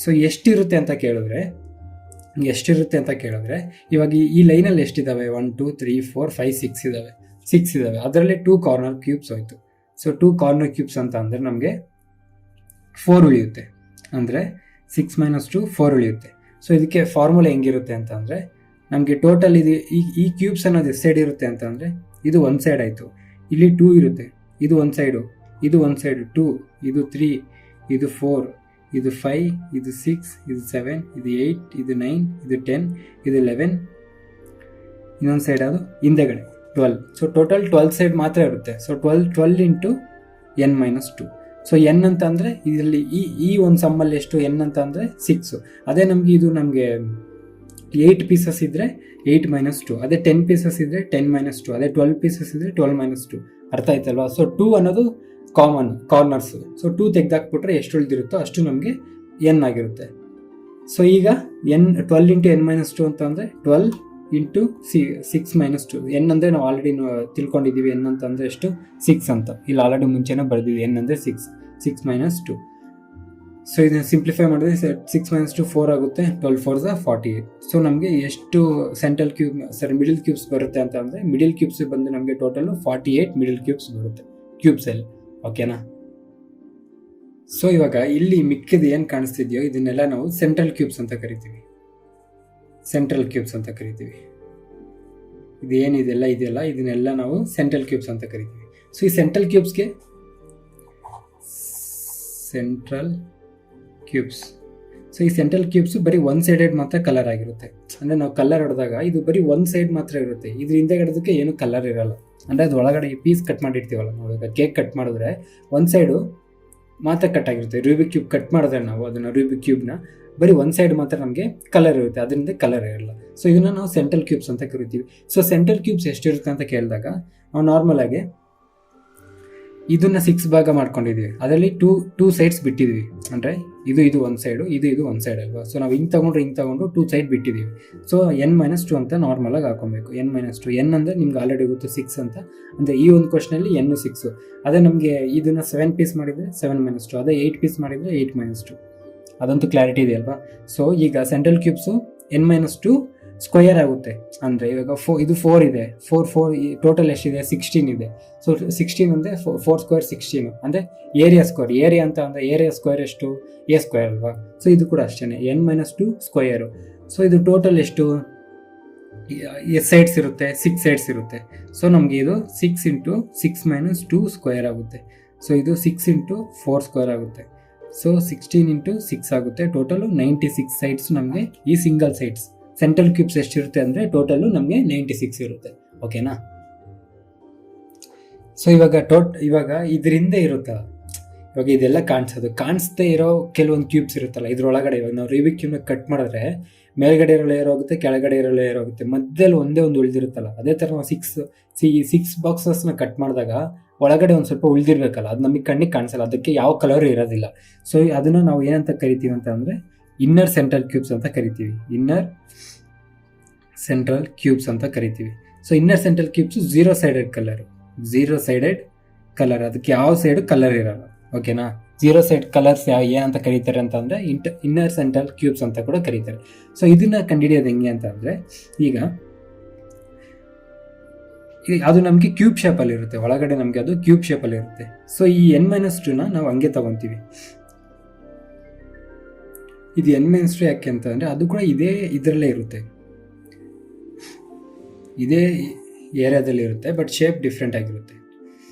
ಸೊ ಎಷ್ಟಿರುತ್ತೆ ಅಂತ ಕೇಳಿದ್ರೆ ಇವಾಗ ಈ ಲೈನಲ್ಲಿ ಎಷ್ಟಿದ್ದಾವೆ 1 2 3 4 5 6 ಇದ್ದಾವೆ. ಅದರಲ್ಲಿ 2 ಕಾರ್ನರ್ ಕ್ಯೂಬ್ಸ್ ಹೋಯಿತು. ಸೊ 2 ಕಾರ್ನರ್ ಕ್ಯೂಬ್ಸ್ ಅಂತ ಅಂದರೆ ನಮಗೆ 4 ಉಳಿಯುತ್ತೆ. ಅಂದರೆ 6 - 2 4 ಉಳಿಯುತ್ತೆ. ಸೊ ಇದಕ್ಕೆ ಫಾರ್ಮುಲಾ ಹೆಂಗಿರುತ್ತೆ ಅಂತ ಅಂದರೆ ನಮಗೆ ಟೋಟಲ್ ಇದು ಈ ಕ್ಯೂಬ್ಸ್ ಅನ್ನೋದು ಎಷ್ಟು ಸೈಡ್ ಇರುತ್ತೆ ಅಂತ ಅಂದರೆ ಇದು 1 ಸೈಡ್ ಆಯಿತು, ಇಲ್ಲಿ 2 ಇರುತ್ತೆ, ಇದು 1 ಸೈಡು, ಇದು 1 ಸೈಡು 2, ಇದು 3, ಇದು 4, ಇದು 5, ಇದು 6, ಇದು 7, ಇದು 8, ಇದು 9, ಇದು 10, ಇದು 11, ಇನ್ನೊಂದು ಸೈಡ್ ಅದು ಹಿಂದೆಗಡೆ 12. ಸೊ ಟೋಟಲ್ 12 ಸೈಡ್ ಮಾತ್ರ ಇರುತ್ತೆ. So 12 into n-2. So N ಅಂತ ಅಂದರೆ ಇದರಲ್ಲಿ ಈ ಒಂದು ಸಮ್ಮಲ್ಲಿ ಎಷ್ಟು ಎನ್ ಅಂತ ಅಂದರೆ 6. ಅದೇ ನಮಗೆ 8 ಪೀಸಸ್ ಇದ್ದರೆ 8-2, ಅದೇ 10 ಪೀಸಸ್ ಇದ್ದರೆ 10-2, ಅದೇ 12 ಪೀಸಸ್ ಇದ್ದರೆ 12-2. ಅರ್ಥ ಆಯ್ತಲ್ವಾ? ಸೊ 2 ಅನ್ನೋದು ಕಾಮನ್ ಕಾರ್ನರ್ಸು. ಸೊ 2 ತೆಗೆದಾಕ್ಬಿಟ್ರೆ ಎಷ್ಟು ಉಳಿದಿರುತ್ತೋ ಅಷ್ಟು ನಮಗೆ ಎನ್ ಆಗಿರುತ್ತೆ. ಸೊ ಈಗ 12 ಇಂಟು n-2 ಅಂತ ಅಂದರೆ 12 ಇಂಟು 6-2. ಎನ್ ಅಂದರೆ ನಾವು ಆಲ್ರೆಡಿ ತಿಳ್ಕೊಂಡಿದ್ದೀವಿ. ಎನ್ ಅಂತ ಅಂದರೆ ಎಷ್ಟು 6 ಅಂತ. ಇಲ್ಲಿ ಆಲ್ರೆಡಿ ಮುಂಚೆನೇ ಬರೆದಿದ್ವಿ. ಎನ್ ಅಂದರೆ 6-2. ಸೊ ಇದನ್ನು ಸಿಂಪ್ಲಿಫೈ ಮಾಡಿದ್ರೆ 6-2 4 ಆಗುತ್ತೆ. 12 4 48. ಸೊ ನಮಗೆ ಎಷ್ಟು ಮಿಡಲ್ ಕ್ಯೂಬ್ಸ್ ಬರುತ್ತೆ ಅಂತ ಅಂದರೆ ಮಿಡಲ್ ಕ್ಯೂಬ್ಸ್ ಬಂದು ನಮಗೆ ಟೋಟಲು 48 ಮಿಡಲ್ ಕ್ಯೂಬ್ಸ್ ಬರುತ್ತೆ ಕ್ಯೂಬ್ಸಲ್ಲಿ. ಓಕೆನಾ? ಸೊ ಇವಾಗ ಇಲ್ಲಿ ಮಿಕ್ಕಿದ ಏನು ಕಾಣಿಸ್ತಿದೆಯೋ ಇದನ್ನೆಲ್ಲ ನಾವು ಸೆಂಟ್ರಲ್ ಕ್ಯೂಬ್ಸ್ ಅಂತ ಕರಿತೀವಿ. ಇದೇನಿದೆಲ್ಲ ಇದೆಯಲ್ಲ ಇದನ್ನೆಲ್ಲ ನಾವು ಸೆಂಟ್ರಲ್ ಕ್ಯೂಬ್ಸ್ ಅಂತ ಕರಿತೀವಿ. ಸೊ ಈ ಸೆಂಟ್ರಲ್ ಕ್ಯೂಬ್ಸ್ ಸೊ ಈ ಸೆಂಟ್ರಲ್ ಕ್ಯೂಬ್ಸ್ ಬರೀ ಒನ್ ಸೈಡೆಡ್ ಮಾತ್ರ ಕಲರ್ ಆಗಿರುತ್ತೆ. ಅಂದರೆ ನಾವು ಕಲರ್ ಹೊಡೆದಾಗ ಇದು ಬರೀ ಒಂದು ಸೈಡ್ ಮಾತ್ರ ಇರುತ್ತೆ. ಇದ್ರ ಹಿಂದೆ ಹಿಡಿದಕ್ಕೆ ಏನು ಕಲರ್ ಇರಲ್ಲ. ಅಂದರೆ ಅದು ಒಳಗಡೆ ಈ ಪೀಸ್ ಕಟ್ ಮಾಡಿರ್ತೀವಲ್ಲ, ನಾವು ಈಗ ಕೇಕ್ ಕಟ್ ಮಾಡಿದ್ರೆ ಒಂದು ಸೈಡು ಮಾತ್ರ ಕಟ್ ಆಗಿರುತ್ತೆ. ರೂಬಿಕ್ ಕ್ಯೂಬ್ ಕಟ್ ಮಾಡಿದ್ರೆ ನಾವು ಅದನ್ನು ರೂಬಿಕ್ ಕ್ಯೂಬ್ನ ಬರೀ ಒಂದು ಸೈಡ್ ಮಾತ್ರ ನಮಗೆ ಕಲರ್ ಇರುತ್ತೆ, ಅದರಿಂದ ಕಲರ್ ಇರಲ್ಲ. ಸೊ ಇದನ್ನು ನಾವು ಸೆಂಟ್ರಲ್ ಕ್ಯೂಬ್ಸ್ ಅಂತ ಕರಿತೀವಿ. ಸೊ ಸೆಂಟ್ರಲ್ ಕ್ಯೂಬ್ಸ್ ಎಷ್ಟಿರುತ್ತೆ ಅಂತ ಕೇಳಿದಾಗ ನಾವು ನಾರ್ಮಲ್ ಆಗಿ ಇದನ್ನು 6 ಭಾಗ ಮಾಡ್ಕೊಂಡಿದ್ದೀವಿ. ಅದರಲ್ಲಿ ಟೂ ಸೈಡ್ಸ್ ಬಿಟ್ಟಿದ್ದೀವಿ. ಅಂದರೆ ಇದು ಒಂದು ಸೈಡು, ಇದು ಒಂದು ಸೈಡ್ ಅಲ್ವಾ? ಸೊ ನಾವು ಹಿಂಗೆ ತಗೊಂಡು 2 ಸೈಡ್ ಬಿಟ್ಟಿದ್ದೀವಿ. ಸೊ n-2 ಅಂತ ನಾರ್ಮಲಾಗಿ ಹಾಕೊಬೇಕು. n-2 ಎನ್ ಅಂದರೆ ನಿಮ್ಗೆ ಆಲ್ರೆಡಿ ಗೊತ್ತು 6 ಅಂತ. ಅಂದರೆ ಈ ಒಂದು ಕ್ವಶನಲ್ಲಿ n 6. ಅದೇ ನಮಗೆ ಇದನ್ನು 7 ಪೀಸ್ ಮಾಡಿದರೆ 7-2, ಅದೇ 8 ಪೀಸ್ ಮಾಡಿದರೆ 8-2. ಅದಂತೂ ಕ್ಲಾರಿಟಿ ಇದೆ ಅಲ್ವಾ? ಸೊ ಈಗ ಸೆಂಟ್ರಲ್ ಕ್ಯೂಬ್ಸು n-2 ಸ್ಕ್ವಯರ್ ಆಗುತ್ತೆ. ಅಂದರೆ ಇವಾಗ ಇದು 4 ಇದೆ, 4 ಟೋಟಲ್ ಎಷ್ಟಿದೆ 16 ಇದೆ. ಸೊ 16 ಅಂದರೆ 4 ಸ್ಕ್ವೇರ್ 16. ಅಂದರೆ ಏರಿಯಾ ಅಂತ ಅಂದರೆ ಏರಿಯಾ ಸ್ಕ್ವೇರ್ ಎಷ್ಟು a ಸ್ಕ್ವೇರ್ ಅಲ್ವಾ? ಸೊ ಇದು ಕೂಡ ಅಷ್ಟೇ n-2 ಸ್ಕ್ವಯರು. ಸೊ ಇದು ಟೋಟಲ್ ಎಷ್ಟು ಸೈಡ್ಸ್ ಇರುತ್ತೆ 6 ಸೈಡ್ಸ್ ಇರುತ್ತೆ. ಸೊ ನಮಗೆ ಇದು 6 ಇಂಟು 6-2 ಸ್ಕ್ವಯರ್ ಆಗುತ್ತೆ. ಸೊ ಇದು 6 ಇಂಟು 4 ಸ್ಕ್ವೇರ್ ಆಗುತ್ತೆ. ಸೊ 16 ಇಂಟು 6 ಆಗುತ್ತೆ. ಟೋಟಲು 96 ಸೈಡ್ಸ್ ನಮಗೆ ಈ ಸಿಂಗಲ್ ಸೈಡ್ಸ್. ಸೆಂಟ್ರಲ್ ಕ್ಯೂಬ್ಸ್ ಎಷ್ಟಿರುತ್ತೆ ಅಂದರೆ ಟೋಟಲು ನಮಗೆ 96 ಇರುತ್ತೆ. ಓಕೆನಾ? ಸೊ ಇವಾಗ ಇದರಿಂದ ಇರುತ್ತಾ, ಇವಾಗ ಇದೆಲ್ಲ ಕಾಣಿಸ್ದೇ ಇರೋ ಕೆಲವೊಂದು ಕ್ಯೂಬ್ಸ್ ಇರುತ್ತಲ್ಲ ಇದ್ರೊಳಗಡೆ. ಇವಾಗ ನಾವು ರೂಬಿಕ್ ಕ್ಯೂಬ್ನ ಕಟ್ ಮಾಡಿದ್ರೆ ಮೇಲ್ಗಡೆ ಇರೋ ಲೇಯರ್ ಹೋಗುತ್ತೆ, ಕೆಳಗಡೆ ಇರೋ ಲೇಯರ್ ಹೋಗುತ್ತೆ, ಮಧ್ಯದಲ್ಲಿ ಒಂದೇ ಒಂದು ಉಳಿದಿರುತ್ತಲ್ಲ. ಅದೇ ಥರ ನಾವು 6 ಬಾಕ್ಸಸ್ನ ಕಟ್ ಮಾಡಿದಾಗ ಒಳಗಡೆ ಒಂದು ಸ್ವಲ್ಪ ಉಳಿದಿರ್ಬೇಕಲ್ಲ, ಅದು ನಮಗೆ ಕಣ್ಣಿಗೆ ಕಾಣಿಸಲ್ಲ, ಅದಕ್ಕೆ ಯಾವ ಕಲರ್ ಇರೋದಿಲ್ಲ. ಸೊ ಅದನ್ನು ನಾವು ಏನಂತ ಕರಿತೀವಿ ಅಂತ ಅಂದರೆ ಇನ್ನರ್ ಸೆಂಟ್ರಲ್ ಕ್ಯೂಬ್ಸ್ ಅಂತ ಕರಿತೀವಿ. So inner central cubes 0 sided colour, ಅದಕ್ಕೆ ಯಾವ ಸೈಡು ಕಲರ್ ಇರಲ್ಲ. ಓಕೆನಾ? 0 ಸೈಡ್ ಕಲರ್ಸ್ ಏನಂತ ಕರೀತಾರೆ ಅಂತ ಅಂದರೆ ಇನ್ನರ್ ಸೆಂಟ್ರಲ್ ಕ್ಯೂಬ್ಸ್ ಅಂತ ಕೂಡ ಕರೀತಾರೆ. ಸೊ ಇದನ್ನ ಕಂಡುಹಿಡಿಯೋದು ಹೆಂಗೆ ಅಂತ ಅಂದರೆ ಈಗ ಅದು ನಮಗೆ ಕ್ಯೂಬ್ ಶೇಪಲ್ಲಿ ಇರುತ್ತೆ. ಒಳಗಡೆ ನಮಗೆ ಅದು ಕ್ಯೂಬ್ ಶೇಪಲ್ಲಿ ಇರುತ್ತೆ. ಸೊ ಈ n-2ನ ನಾವು ಹಂಗೆ ತಗೊತೀವಿ. ಇದು n-2 ಯಾಕೆ ಅಂತ ಅಂದರೆ ಅದು ಕೂಡ ಇದರಲ್ಲೇ ಇರುತ್ತೆ, ಇದೇ ಏರಿಯಾದಲ್ಲಿ ಇರುತ್ತೆ. ಬಟ್ ಶೇಪ್ ಡಿಫ್ರೆಂಟ್ ಆಗಿರುತ್ತೆ,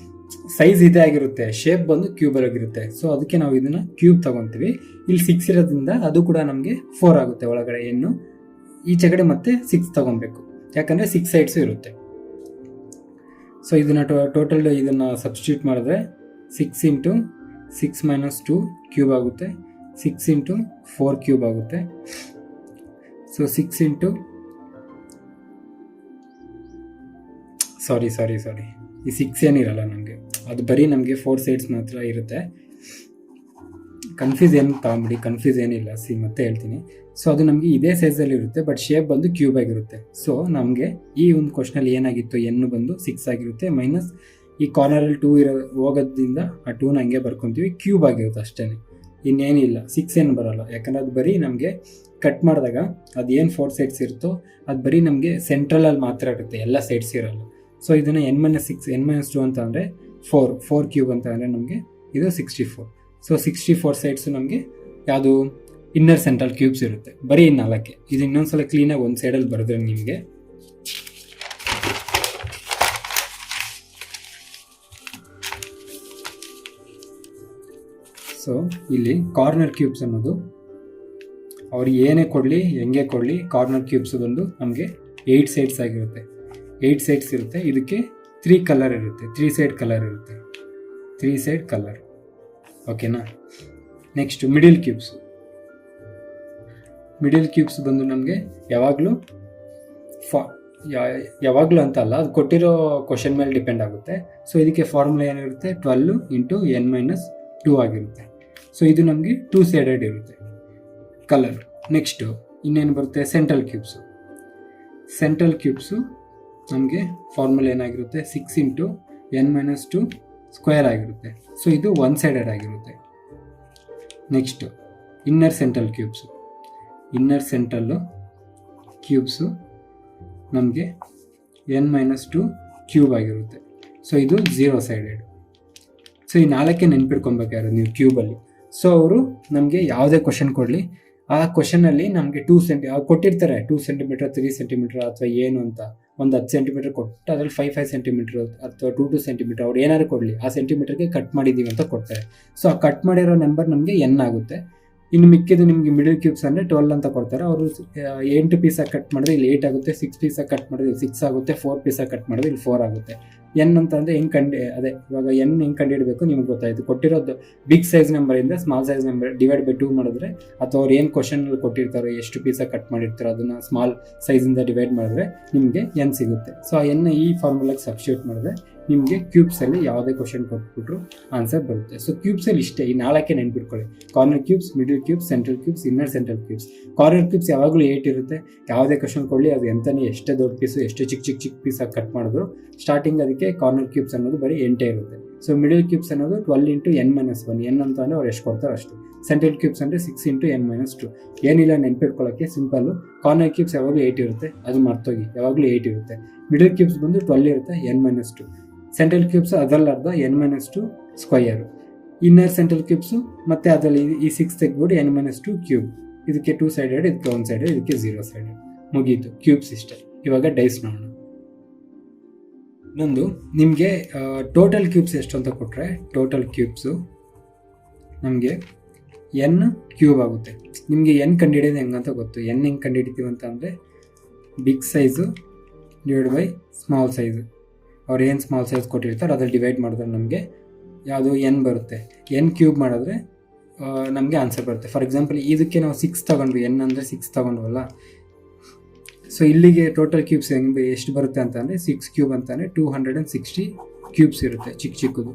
ಸೈಜ್ ಇದೇ ಆಗಿರುತ್ತೆ, ಶೇಪ್ ಬಂದು ಕ್ಯೂಬಲ್ ಆಗಿರುತ್ತೆ. ಸೊ ಅದಕ್ಕೆ ನಾವು ಇದನ್ನು ಕ್ಯೂಬ್ ತಗೊತೀವಿ. ಇಲ್ಲಿ 6 ಇರೋದ್ರಿಂದ ಅದು ಕೂಡ ನಮಗೆ 4 ಆಗುತ್ತೆ. ಒಳಗಡೆ ಈಚೆಗಡೆ ಮತ್ತೆ 6 ತಗೊಬೇಕು, ಯಾಕಂದರೆ 6 ಸೈಡ್ಸು ಇರುತ್ತೆ. ಸೊ ಇದನ್ನು ಟೋಟಲ್ ಇದನ್ನು ಸಬ್ಸ್ಟಿಟ್ಯೂಟ್ ಮಾಡಿದ್ರೆ 6 ಇಂಟು 6-2 ಕ್ಯೂಬ್ ಆಗುತ್ತೆ, 6 ಇಂಟು 4 ಕ್ಯೂಬ್ ಆಗುತ್ತೆ. ಸೊ 6 ಇಂಟು ಸಾರಿ ಈ 6 ಏನಿರಲ್ಲ ನಮಗೆ, ಅದು ಬರೀ ನಮಗೆ 4 ಸೈಡ್ಸ್ ಮಾತ್ರ ಇರುತ್ತೆ. ಕನ್ಫ್ಯೂಸ್ ಏನಿಲ್ಲ. ಮತ್ತೆ ಹೇಳ್ತೀನಿ. ಸೊ ಅದು ನಮಗೆ ಇದೇ ಸೈಜಲ್ಲಿ ಇರುತ್ತೆ, ಬಟ್ ಶೇಪ್ ಬಂದು ಕ್ಯೂಬ್ ಆಗಿರುತ್ತೆ. ಸೊ ನಮಗೆ ಈ ಒಂದು ಕ್ವಶನಲ್ಲಿ ಏನಾಗಿತ್ತು, ಎನ್ ಬಂದು 6 ಆಗಿರುತ್ತೆ, ಮೈನಸ್ ಈ ಕಾರ್ನರಲ್ಲಿ 2 ಹೋಗೋದ್ರಿಂದ ಆ 2ನ ಹಂಗೆ ಬರ್ಕೊತೀವಿ, ಕ್ಯೂಬ್ ಆಗಿರುತ್ತೆ ಅಷ್ಟೇ, ಇನ್ನೇನಿಲ್ಲ. 6 ಏನು ಬರೋಲ್ಲ, ಯಾಕಂದರೆ ಅದು ಬರೀ ನಮಗೆ ಕಟ್ ಮಾಡಿದಾಗ ಅದು ಏನು 4 ಸೈಡ್ಸ್ ಇರುತ್ತೋ ಅದು ಬರೀ ನಮಗೆ ಸೆಂಟ್ರಲಲ್ಲಿ ಮಾತ್ರ ಇರುತ್ತೆ, ಎಲ್ಲ ಸೈಡ್ಸ್ ಇರೋಲ್ಲ. ಸೊ ಇದನ್ನು n-2 ಅಂತ ಅಂದರೆ 4 ಕ್ಯೂಬ್ ಅಂತ ಅಂದರೆ ನಮಗೆ ಇದು 64. ಸೊ 64 ಸೈಡ್ಸು ನಮಗೆ ಯಾವುದು ಇನ್ನರ್ ಸೆಂಟ್ರಲ್ ಕ್ಯೂಬ್ಸ್ ಇರುತ್ತೆ, ಬರೀ 4. ಇದು ಇನ್ನೊಂದ್ಸಲ ಕ್ಲೀನಾಗಿ ಒಂದು ಸೈಡಲ್ಲಿ ಬರೆದ್ರೆ ನಿಮಗೆ ಸೊ ಇಲ್ಲಿ ಕಾರ್ನರ್ ಕ್ಯೂಬ್ಸ್ ಅನ್ನೋದು ಅವ್ರು ಏನೇ ಕೊಡಲಿ ಹೆಂಗೆ ಕೊಡಲಿ ಕಾರ್ನರ್ ಕ್ಯೂಬ್ಸ್ ಬಂದು ನಮಗೆ 8 ಸೈಡ್ಸ್ ಆಗಿರುತ್ತೆ. 8 ಸೈಡ್ಸ್ ಇರುತ್ತೆ. ಇದಕ್ಕೆ 3 ಕಲರ್ ಇರುತ್ತೆ, 3 ಸೈಡ್ ಕಲರ್ ಇರುತ್ತೆ, 3 ಸೈಡ್ ಕಲರ್. ಓಕೆನಾ. Next middle cubes. Middle cubes ಬಂದು ನಮಗೆ ಯಾವಾಗಲೂ ಅಂತ ಅಲ್ಲ, ಅದು ಕೊಟ್ಟಿರೋ ಕ್ವಶನ್ ಮೇಲೆ ಡಿಪೆಂಡ್ ಆಗುತ್ತೆ. ಸೊ ಇದಕ್ಕೆ ಫಾರ್ಮುಲಾ ಏನಿರುತ್ತೆ, 12 × n-2 ಆಗಿರುತ್ತೆ. ಸೊ ಇದು ನಮಗೆ 2 ಸೈಡೆಡ್ ಇರುತ್ತೆ ಕಲರ್. ನೆಕ್ಸ್ಟು ಇನ್ನೇನು ಬರುತ್ತೆ, ಸೆಂಟ್ರಲ್ ಕ್ಯೂಬ್ಸು. ಸೆಂಟ್ರಲ್ ಕ್ಯೂಬ್ಸು ನಮಗೆ ಫಾರ್ಮುಲಾ ಏನಾಗಿರುತ್ತೆ, 6 × n-2 ಸ್ಕ್ವೇರ್ ಆಗಿರುತ್ತೆ. ಸೊ ಇದು 1 ಸೈಡೆಡ್ ಆಗಿರುತ್ತೆ. Next inner central cubes. Inner central cubes ನಮಗೆ n-2 ಕ್ಯೂಬ್ ಆಗಿರುತ್ತೆ. ಸೊ ಇದು 0 ಸೈಡೆಡ್. ಸೊ ಈ 4 ನೆನ್ಪಿಟ್ಕೊಬೇಕಾದ್ರೆ ನೀವು ಕ್ಯೂಬಲ್ಲಿ. ಸೊ ಅವರು ನಮಗೆ ಯಾವುದೇ ಕ್ವಶನ್ ಕೊಡಲಿ, ಆ ಕ್ವಶನಲ್ಲಿ ನಮಗೆ 2 ಕೊಟ್ಟಿರ್ತಾರೆ, 2 ಸೆಂಟಿಮೀಟರ್ 3 ಸೆಂಟಿಮೀಟರ್ ಅಥವಾ ಏನು ಅಂತ ಒಂದು 10 ಸೆಂಟಿಮೀಟರ್ ಕೊಟ್ಟು ಅದ್ರಲ್ಲಿ 5 ಸೆಂಟಿಮೀಟರ್ ಅಥವಾ 2 ಸೆಂಟಿಮೀಟರ್ ಅವ್ರು ಏನಾದ್ರು ಕೊಡಲಿ, ಆ ಸೆಂಟಿಮೀಟರ್ಗೆ ಕಟ್ ಮಾಡಿದ್ದೀವಿ ಅಂತ ಕೊಡ್ತಾರೆ. ಸೊ ಆ ಕಟ್ ಮಾಡಿರೋ ನಂಬರ್ ನಮಗೆ n ಆಗುತ್ತೆ. ಇನ್ನು ಮಿಕ್ಕಿದ್ದು ನಿಮಗೆ ಮಿಡಲ್ ಕ್ಯೂಬ್ಸ್ ಅಂದರೆ 12 ಅಂತ ಕೊಡ್ತಾರೆ. ಅವರು 8 ಪೀಸಾಗಿ ಕಟ್ ಮಾಡಿದ್ರೆ ಇಲ್ಲಿ 8 ಆಗುತ್ತೆ, 6 ಪೀಸಾಗಿ ಕಟ್ ಮಾಡಿದ್ರೆ ಇಲ್ಲಿ 6 ಆಗುತ್ತೆ, 4 ಪೀಸಾಗಿ ಕಟ್ ಮಾಡಿದ್ರೆ ಇಲ್ಲಿ 4 ಆಗುತ್ತೆ. ಎನ್ ಅಂತ ಅಂದರೆ ಅದೇ ಇವಾಗ ಎನ್ ಹೆಂಗೆ ಕಂಡುಹಿಡಬೇಕು ನಿಮ್ಗೆ ಗೊತ್ತಾಯಿತು. ಕೊಟ್ಟಿರೋದು ಬಿಗ್ ಸೈಜ್ ನಂಬರಿಂದ small size number divide by 2 ಮಾಡಿದ್ರೆ, ಅಥವಾ ಅವ್ರು ಏನು ಕ್ವಶನಲ್ಲಿ ಕೊಟ್ಟಿರ್ತಾರೋ ಎಷ್ಟು ಪೀಸಾಗಿ ಕಟ್ ಮಾಡಿರ್ತಾರೋ ಅದನ್ನು ಸ್ಮಾಲ್ ಸೈಜಿಂದ ಡಿವೈಡ್ ಮಾಡಿದ್ರೆ ನಿಮಗೆ ಎನ್ ಸಿಗುತ್ತೆ. ಸೊ ಆ ಎನ್ ಈ ಫಾರ್ಮುಲಾಗೆ ಸಬ್ಸ್ಟಿಟ್ಯೂಟ್ ಮಾಡಿದ್ರೆ ನಿಮಗೆ ಕ್ಯೂಬ್ಸಲ್ಲಿ ಯಾವುದೇ ಕ್ವಶನ್ ಕೊಟ್ಬಿಟ್ರು ಆನ್ಸರ್ ಬರುತ್ತೆ. ಸೊ ಕ್ಯೂಬ್ಸಲ್ಲಿ ಇಷ್ಟೇ, ಈ 4 ನೆನ್ಪಿಟ್ಕೊಳ್ಳಿ. Corner cubes, middle cubes, central cubes, inner central cubes. Corner cubes ಯಾವಾಗಲೂ 8 ಇರುತ್ತೆ. ಯಾವುದೇ ಕ್ವಶನ್ ಕೊಡಲಿ ಅದು ಎಂತಾನೆ ಎಷ್ಟೇ ದೊಡ್ಡ ಪೀಸು ಎಷ್ಟೇ ಚಿಕ್ಕ ಪೀಸಾಗಿ ಕಟ್ ಮಾಡಿದ್ರು ಸ್ಟಾರ್ಟಿಂಗ್ ಅದಕ್ಕೆ ಕಾರ್ನರ್ ಕ್ಯೂಬ್ಸ್ ಅನ್ನೋದು ಬರೀ 8 ಇರುತ್ತೆ. ಸೊ ಮಿಡಲ್ ಕ್ಯೂಬ್ಸ್ ಅನ್ನೋದು 12 × n-1. ಎನ್ ಅಂತ ಅಂದರೆ ಅವ್ರು ಎಷ್ಟು ಕೊಡ್ತಾರೆ ಅಷ್ಟು. ಸೆಂಟ್ರಲ್ ಕ್ಯೂಬ್ಸ್ ಅಂದರೆ 6 × n-2. ಏನಿಲ್ಲ ನೆನ್ಪಿಟ್ಕೊಳ್ಳೋಕ್ಕೆ ಸಿಂಪಲ್ಲು. ಕಾರ್ನರ್ ಕ್ಯೂಬ್ಸ್ ಯಾವಾಗಲೂ 8 ಇರುತ್ತೆ, ಅದು ಮರ್ತೋಗಿ, ಯಾವಾಗಲೂ 8 ಇರುತ್ತೆ. ಮಿಡಲ್ ಕ್ಯೂಬ್ಸ್ ಬಂದು 12 ಇರುತ್ತೆ, n-2. ಸೆಂಟ್ರಲ್ ಕ್ಯೂಬ್ಸ್ ಅದರಲ್ಲಿ ಅರ್ಧ n-2 square. Inner central cubes ಮತ್ತು ಅದರಲ್ಲಿ ಈ 6 ತೆಗೆದ್ಬಿಟ್ಟು n-2 ಕ್ಯೂಬ್. ಇದಕ್ಕೆ 2 ಸೈಡೆಡ್, ಇದಕ್ಕೆ 1 ಸೈಡೆಡ್, ಇದಕ್ಕೆ 0 ಸೈಡೆಡ್. ಮುಗೀತು ಕ್ಯೂಬ್ಸ್ ಇಷ್ಟೇ. ಇವಾಗ ಡೈಸ್ ನೋಡೋಣ. ಇನ್ನೊಂದು ನಿಮಗೆ ಟೋಟಲ್ ಕ್ಯೂಬ್ಸ್ ಎಷ್ಟು ಅಂತ ಕೊಟ್ಟರೆ, ಟೋಟಲ್ ಕ್ಯೂಬ್ಸು ನಮಗೆ n ಕ್ಯೂಬ್ ಆಗುತ್ತೆ. ನಿಮಗೆ n ಕಂಡುಹಿಡಿಯೋದು ಹೆಂಗಂತ ಗೊತ್ತು. n ಹೆಂಗೆ ಕಂಡುಹಿಡಿತೀವಿ ಅಂತ ಅಂದರೆ big size divide by small size. ಅವ್ರು ಏನು ಸ್ಮಾಲ್ ಸೈಜ್ ಕೊಟ್ಟಿರ್ತಾರೆ ಅದ್ರಲ್ಲಿ ಡಿವೈಡ್ ಮಾಡಿದ್ರೆ ನಮಗೆ ಯಾವುದು n ಬರುತ್ತೆ. n ಕ್ಯೂಬ್ ಮಾಡಿದ್ರೆ ನಮಗೆ ಆನ್ಸರ್ ಬರುತ್ತೆ. ಫಾರ್ ಎಕ್ಸಾಂಪಲ್ ಇದಕ್ಕೆ ನಾವು 6 ತೊಗೊಂಡ್ವಿ, n ಅಂದರೆ 6 ತೊಗೊಂಡ್ವಲ್ಲ. ಸೊ ಇಲ್ಲಿಗೆ ಟೋಟಲ್ ಕ್ಯೂಬ್ಸ್ ಹೆಂಗೆ ಎಷ್ಟು ಬರುತ್ತೆ ಅಂತ ಅಂದರೆ 6 ಕ್ಯೂಬ್ ಅಂತಾನೆ 260 ಕ್ಯೂಬ್ಸ್ ಇರುತ್ತೆ, ಚಿಕ್ಕದು.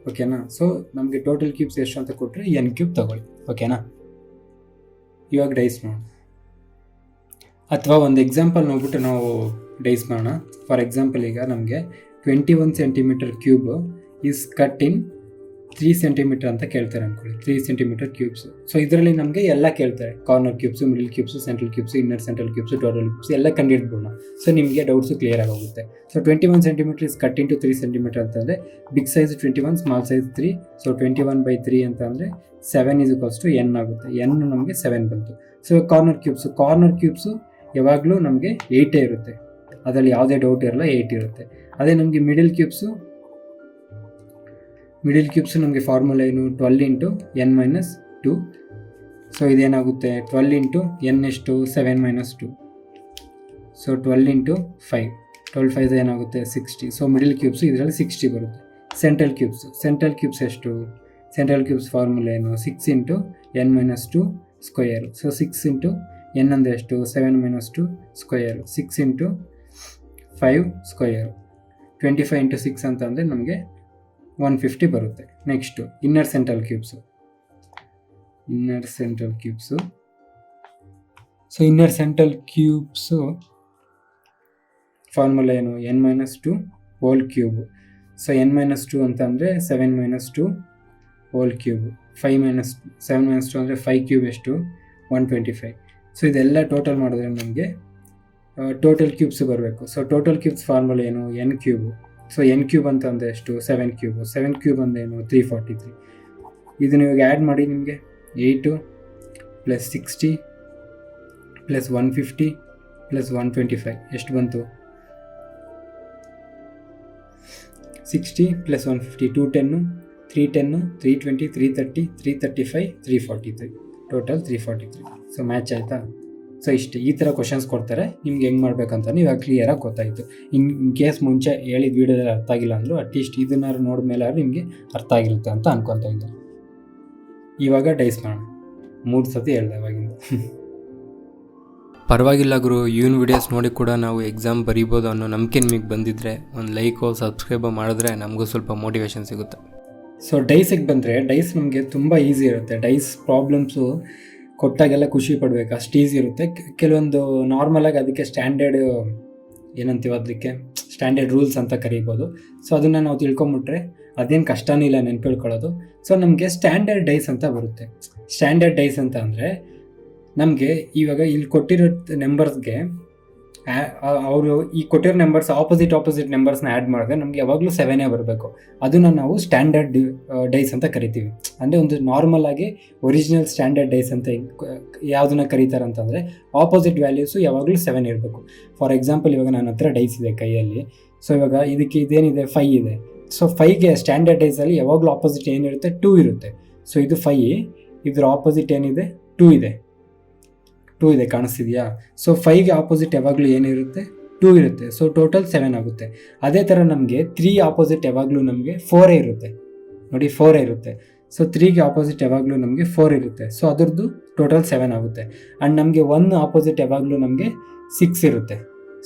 ಓಕೆನಾ. ಸೊ ನಮಗೆ ಟೋಟಲ್ ಕ್ಯೂಬ್ಸ್ ಎಷ್ಟು ಅಂತ ಕೊಟ್ಟರೆ n ಕ್ಯೂಬ್ ತೊಗೊಳ್ಳಿ. ಓಕೆನಾ. ಇವಾಗ ಡೈಸ್ ಮಾಡೋಣ, ಅಥವಾ ಒಂದು ಎಕ್ಸಾಂಪಲ್ ನೋಡ್ಬಿಟ್ಟು ನಾವು ಡೈಸ್ ಮಾಡೋಣ. ಫಾರ್ ಎಕ್ಸಾಂಪಲ್ ಈಗ ನಮಗೆ 21 centimetre cube is cut in 3 centimetre ಅಂತ ಕೇಳ್ತಾರೆ ಅಂದ್ಕೊಳ್ಳಿ. 3 ಸೆಂಟಿಮೀಟರ್ ಕ್ಯೂಬ್ಸ್. ಸೊ ಇದರಲ್ಲಿ ನಮಗೆ ಎಲ್ಲ ಕೇಳ್ತಾರೆ, corner cubes, middle cubes, central cubes, inner central cubes, total cubes ಎಲ್ಲ ಕಂಡುಹಿಡ್ಬೋಣ. ಸೊ ನಿಮಗೆ ಡೌಟ್ಸು ಕ್ಲಿಯರ್ ಆಗೋಗುತ್ತೆ. So 21 centimetre is cut into 3 centimetre ಅಂತಂದರೆ big size 21, small size 3. So 21/3 ಅಂತ ಅಂದರೆ 7 = n ಆಗುತ್ತೆ. n ನಮಗೆ 7 ಬಂತು. ಸೊ ಕಾರ್ನರ್ ಕ್ಯೂಬ್ಸು ಯಾವಾಗಲೂ ನಮಗೆ 8 ಇರುತ್ತೆ, ಅದರಲ್ಲಿ ಯಾವುದೇ ಡೌಟ್ ಇರಲ್ಲ, 8 ಇರುತ್ತೆ. ಅದೇ ನಮಗೆ ಮಿಡಲ್ ಕ್ಯೂಬ್ಸು ನಮಗೆ ಫಾರ್ಮುಲಾ ಏನು, 12 × n-2. ಸೊ ಇದೇನಾಗುತ್ತೆ 12 × n ಎಷ್ಟು 7 - 2. ಸೊ 12 × 5, 12 5 ಏನಾಗುತ್ತೆ 60. ಸೊ ಮಿಡಲ್ ಕ್ಯೂಬ್ಸು ಇದರಲ್ಲಿ 60 ಬರುತ್ತೆ. ಸೆಂಟ್ರಲ್ ಕ್ಯೂಬ್ಸ್ ಎಷ್ಟು, ಸೆಂಟ್ರಲ್ ಕ್ಯೂಬ್ಸ್ ಫಾರ್ಮುಲಾ ಏನು, 6 × n-2 ಸ್ಕ್ವಯರು. ಸೊ 6 × n ಅಂದರೆ ಎಷ್ಟು 7 - 2 ಸ್ಕ್ವಯರು, 6 × 5 ಸ್ಕ್ವಯರು. 25 × 6 ಅಂತ ಅಂದರೆ ನಮಗೆ 150 ಬರುತ್ತೆ. Next inner central cubes. So inner central cubes formula ಏನು, n-2 hole cube. So n-2 ಅಂತ ಅಂದರೆ 7 - 2 ಹೋಲ್ ಕ್ಯೂಬು. 7 - 2 ಅಂದರೆ 5 ಕ್ಯೂಬ್ ಎಷ್ಟು 125. ಸೊ ಇದೆಲ್ಲ ಟೋಟಲ್ ಮಾಡಿದ್ರೆ ನಮಗೆ ಟೋಟಲ್ ಕ್ಯೂಬ್ಸ್ ಬರಬೇಕು. ಸೊ ಟೋಟಲ್ ಕ್ಯೂಬ್ಸ್ ಫಾರ್ಮುಲಾ ಏನು, n cube. So n cube ಅಂತ ಅಂದರೆ ಎಷ್ಟು 7 ಕ್ಯೂಬು. 7 ಕ್ಯೂಬ್ ಅಂದರೆ ಏನು 343. ಇದನ್ನು ಇವಾಗ ಆ್ಯಡ್ ಮಾಡಿ ನಿಮಗೆ 8 + 60 + 150 + 125 ಎಷ್ಟು ಬಂತು, 60 + 150 210 310, 320, 330, 335, 343, ಟೋಟಲ್ 343. ಸೊ ಮ್ಯಾಚ್ ಆಯಿತಾ? ಸೊ ಇಷ್ಟೇ, ಈ ಥರ ಕ್ವಶನ್ಸ್ ಕೊಡ್ತಾರೆ. ನಿಮ್ಗೆ ಹೆಂಗೆ ಮಾಡ್ಬೇಕಂತ ಇವಾಗ ಕ್ಲಿಯರಾಗಿ ಗೊತ್ತಾಯಿತು. ಇನ್ ಕೇಸ್ ಮುಂಚೆ ಹೇಳಿದ ವೀಡಿಯೋದಲ್ಲಿ ಅರ್ಥ ಆಗಿಲ್ಲ ಅಂದರೂ ಅಟ್ಲೀಸ್ಟ್ ಇದನ್ನಾರು ನೋಡಿದ್ಮೇಲೆ ನಿಮಗೆ ಅರ್ಥ ಆಗಿರುತ್ತೆ ಅಂತ ಅನ್ಕೊತಾ ಇದ್ದೆ. ಇವಾಗ ಡೈಸ್ ಮಾಡೋಣ. 3 ಸತಿ ಹೇಳಿದೆ ಅವಾಗಿಂದ. ಪರವಾಗಿಲ್ಲ ಗುರು, ಇವನ್ ವಿಡಿಯೋಸ್ ನೋಡಿ ಕೂಡ ನಾವು ಎಕ್ಸಾಮ್ ಬರೀಬೋದು ಅನ್ನೋ ನಂಬಿಕೆ ನಿಮಗೆ ಬಂದಿದ್ದರೆ ಒಂದು ಲೈಕು ಸಬ್ಸ್ಕ್ರೈಬ್ ಮಾಡಿದ್ರೆ ನಮಗೂ ಸ್ವಲ್ಪ ಮೋಟಿವೇಶನ್ ಸಿಗುತ್ತೆ. ಸೊ ಡೈಸಿಗೆ ಬಂದರೆ ಡೈಸ್ ನಮಗೆ ತುಂಬ ಈಸಿ ಇರುತ್ತೆ. ಡೈಸ್ ಪ್ರಾಬ್ಲಮ್ಸು ಕೊಟ್ಟಾಗೆಲ್ಲ ಖುಷಿ ಪಡಬೇಕು, ಅಷ್ಟು ಈಸಿ ಇರುತ್ತೆ. ಕೆಲವೊಂದು ನಾರ್ಮಲಾಗಿ ಅದಕ್ಕೆ ಸ್ಟ್ಯಾಂಡರ್ಡ್ ಏನಂತೀವಿ, ಅದಕ್ಕೆ ಸ್ಟ್ಯಾಂಡರ್ಡ್ ರೂಲ್ಸ್ ಅಂತ ಕರಿಬೋದು. ಸೊ ಅದನ್ನು ನಾವು ತಿಳ್ಕೊಂಬಿಟ್ರೆ ಅದೇನು ಕಷ್ಟನೂ ಇಲ್ಲ ನೆನ್ಪಿಡ್ಕೊಳ್ಳೋದು. ಸೊ ನಮಗೆ ಸ್ಟ್ಯಾಂಡರ್ಡ್ ಡೈಸ್ ಅಂತ ಬರುತ್ತೆ. ಸ್ಟ್ಯಾಂಡರ್ಡ್ ಡೈಸ್ ಅಂತ ಅಂದರೆ ನಮಗೆ ಇವಾಗ ಇಲ್ಲಿ ಕೊಟ್ಟಿರೋ ನಂಬರ್ಸ್ಗೆ ಅವರು ಈ ಕೊಟ್ಟಿರೋ ನಂಬರ್ಸ್ ಆಪೋಸಿಟ್ ನಂಬರ್ಸ್ನ ಆ್ಯಡ್ ಮಾಡಿದ್ರೆ ನಮಗೆ ಯಾವಾಗಲೂ 7 ಬರಬೇಕು. ಅದನ್ನು ನಾವು ಸ್ಟ್ಯಾಂಡರ್ಡ್ ಡೈಸ್ ಅಂತ ಕರಿತೀವಿ. ಅಂದರೆ ಒಂದು ನಾರ್ಮಲ್ ಆಗಿ ಒರಿಜಿನಲ್ ಸ್ಟ್ಯಾಂಡರ್ಡ್ ಡೈಸ್ ಅಂತ ಯಾವುದನ್ನ ಕರೀತಾರೆ ಅಂತಂದರೆ ಆಪೋಸಿಟ್ ವ್ಯಾಲ್ಯೂಸು ಯಾವಾಗಲೂ 7 ಇರಬೇಕು. ಫಾರ್ ಎಕ್ಸಾಂಪಲ್ ಇವಾಗ ನನ್ನ ಹತ್ರ ಡೈಸ್ ಇದೆ ಕೈಯಲ್ಲಿ. ಸೊ ಇವಾಗ ಇದಕ್ಕೆ ಇದೇನಿದೆ 5 ಇದೆ. ಸೊ 5ಗೆ ಸ್ಟ್ಯಾಂಡರ್ಡ್ ಡೈಸಲ್ಲಿ ಯಾವಾಗಲೂ ಆಪೋಸಿಟ್ ಏನಿರುತ್ತೆ 2 ಇರುತ್ತೆ. ಸೊ ಇದು 5, ಇದ್ರ ಆಪೋಸಿಟ್ ಏನಿದೆ 2 ಇದೆ. ಕಾಣಿಸ್ತಿದೆಯಾ? ಸೊ 5ಗೆ ಆಪೋಸಿಟ್ ಯಾವಾಗಲೂ ಏನಿರುತ್ತೆ 2 ಇರುತ್ತೆ. ಸೊ ಟೋಟಲ್ 7 ಆಗುತ್ತೆ. ಅದೇ ಥರ ನಮಗೆ 3 ಆಪೋಸಿಟ್ ಯಾವಾಗಲೂ ನಮಗೆ 4 ಇರುತ್ತೆ. ನೋಡಿ 4 ಇರುತ್ತೆ. ಸೊ 3ಗೆ ಆಪೋಸಿಟ್ ಯಾವಾಗಲೂ ನಮಗೆ 4 ಇರುತ್ತೆ. ಸೊ ಅದರದ್ದು ಟೋಟಲ್ 7 ಆಗುತ್ತೆ. ಆ್ಯಂಡ್ ನಮಗೆ 1 ಆಪೋಸಿಟ್ ಯಾವಾಗಲೂ ನಮಗೆ 6 ಇರುತ್ತೆ.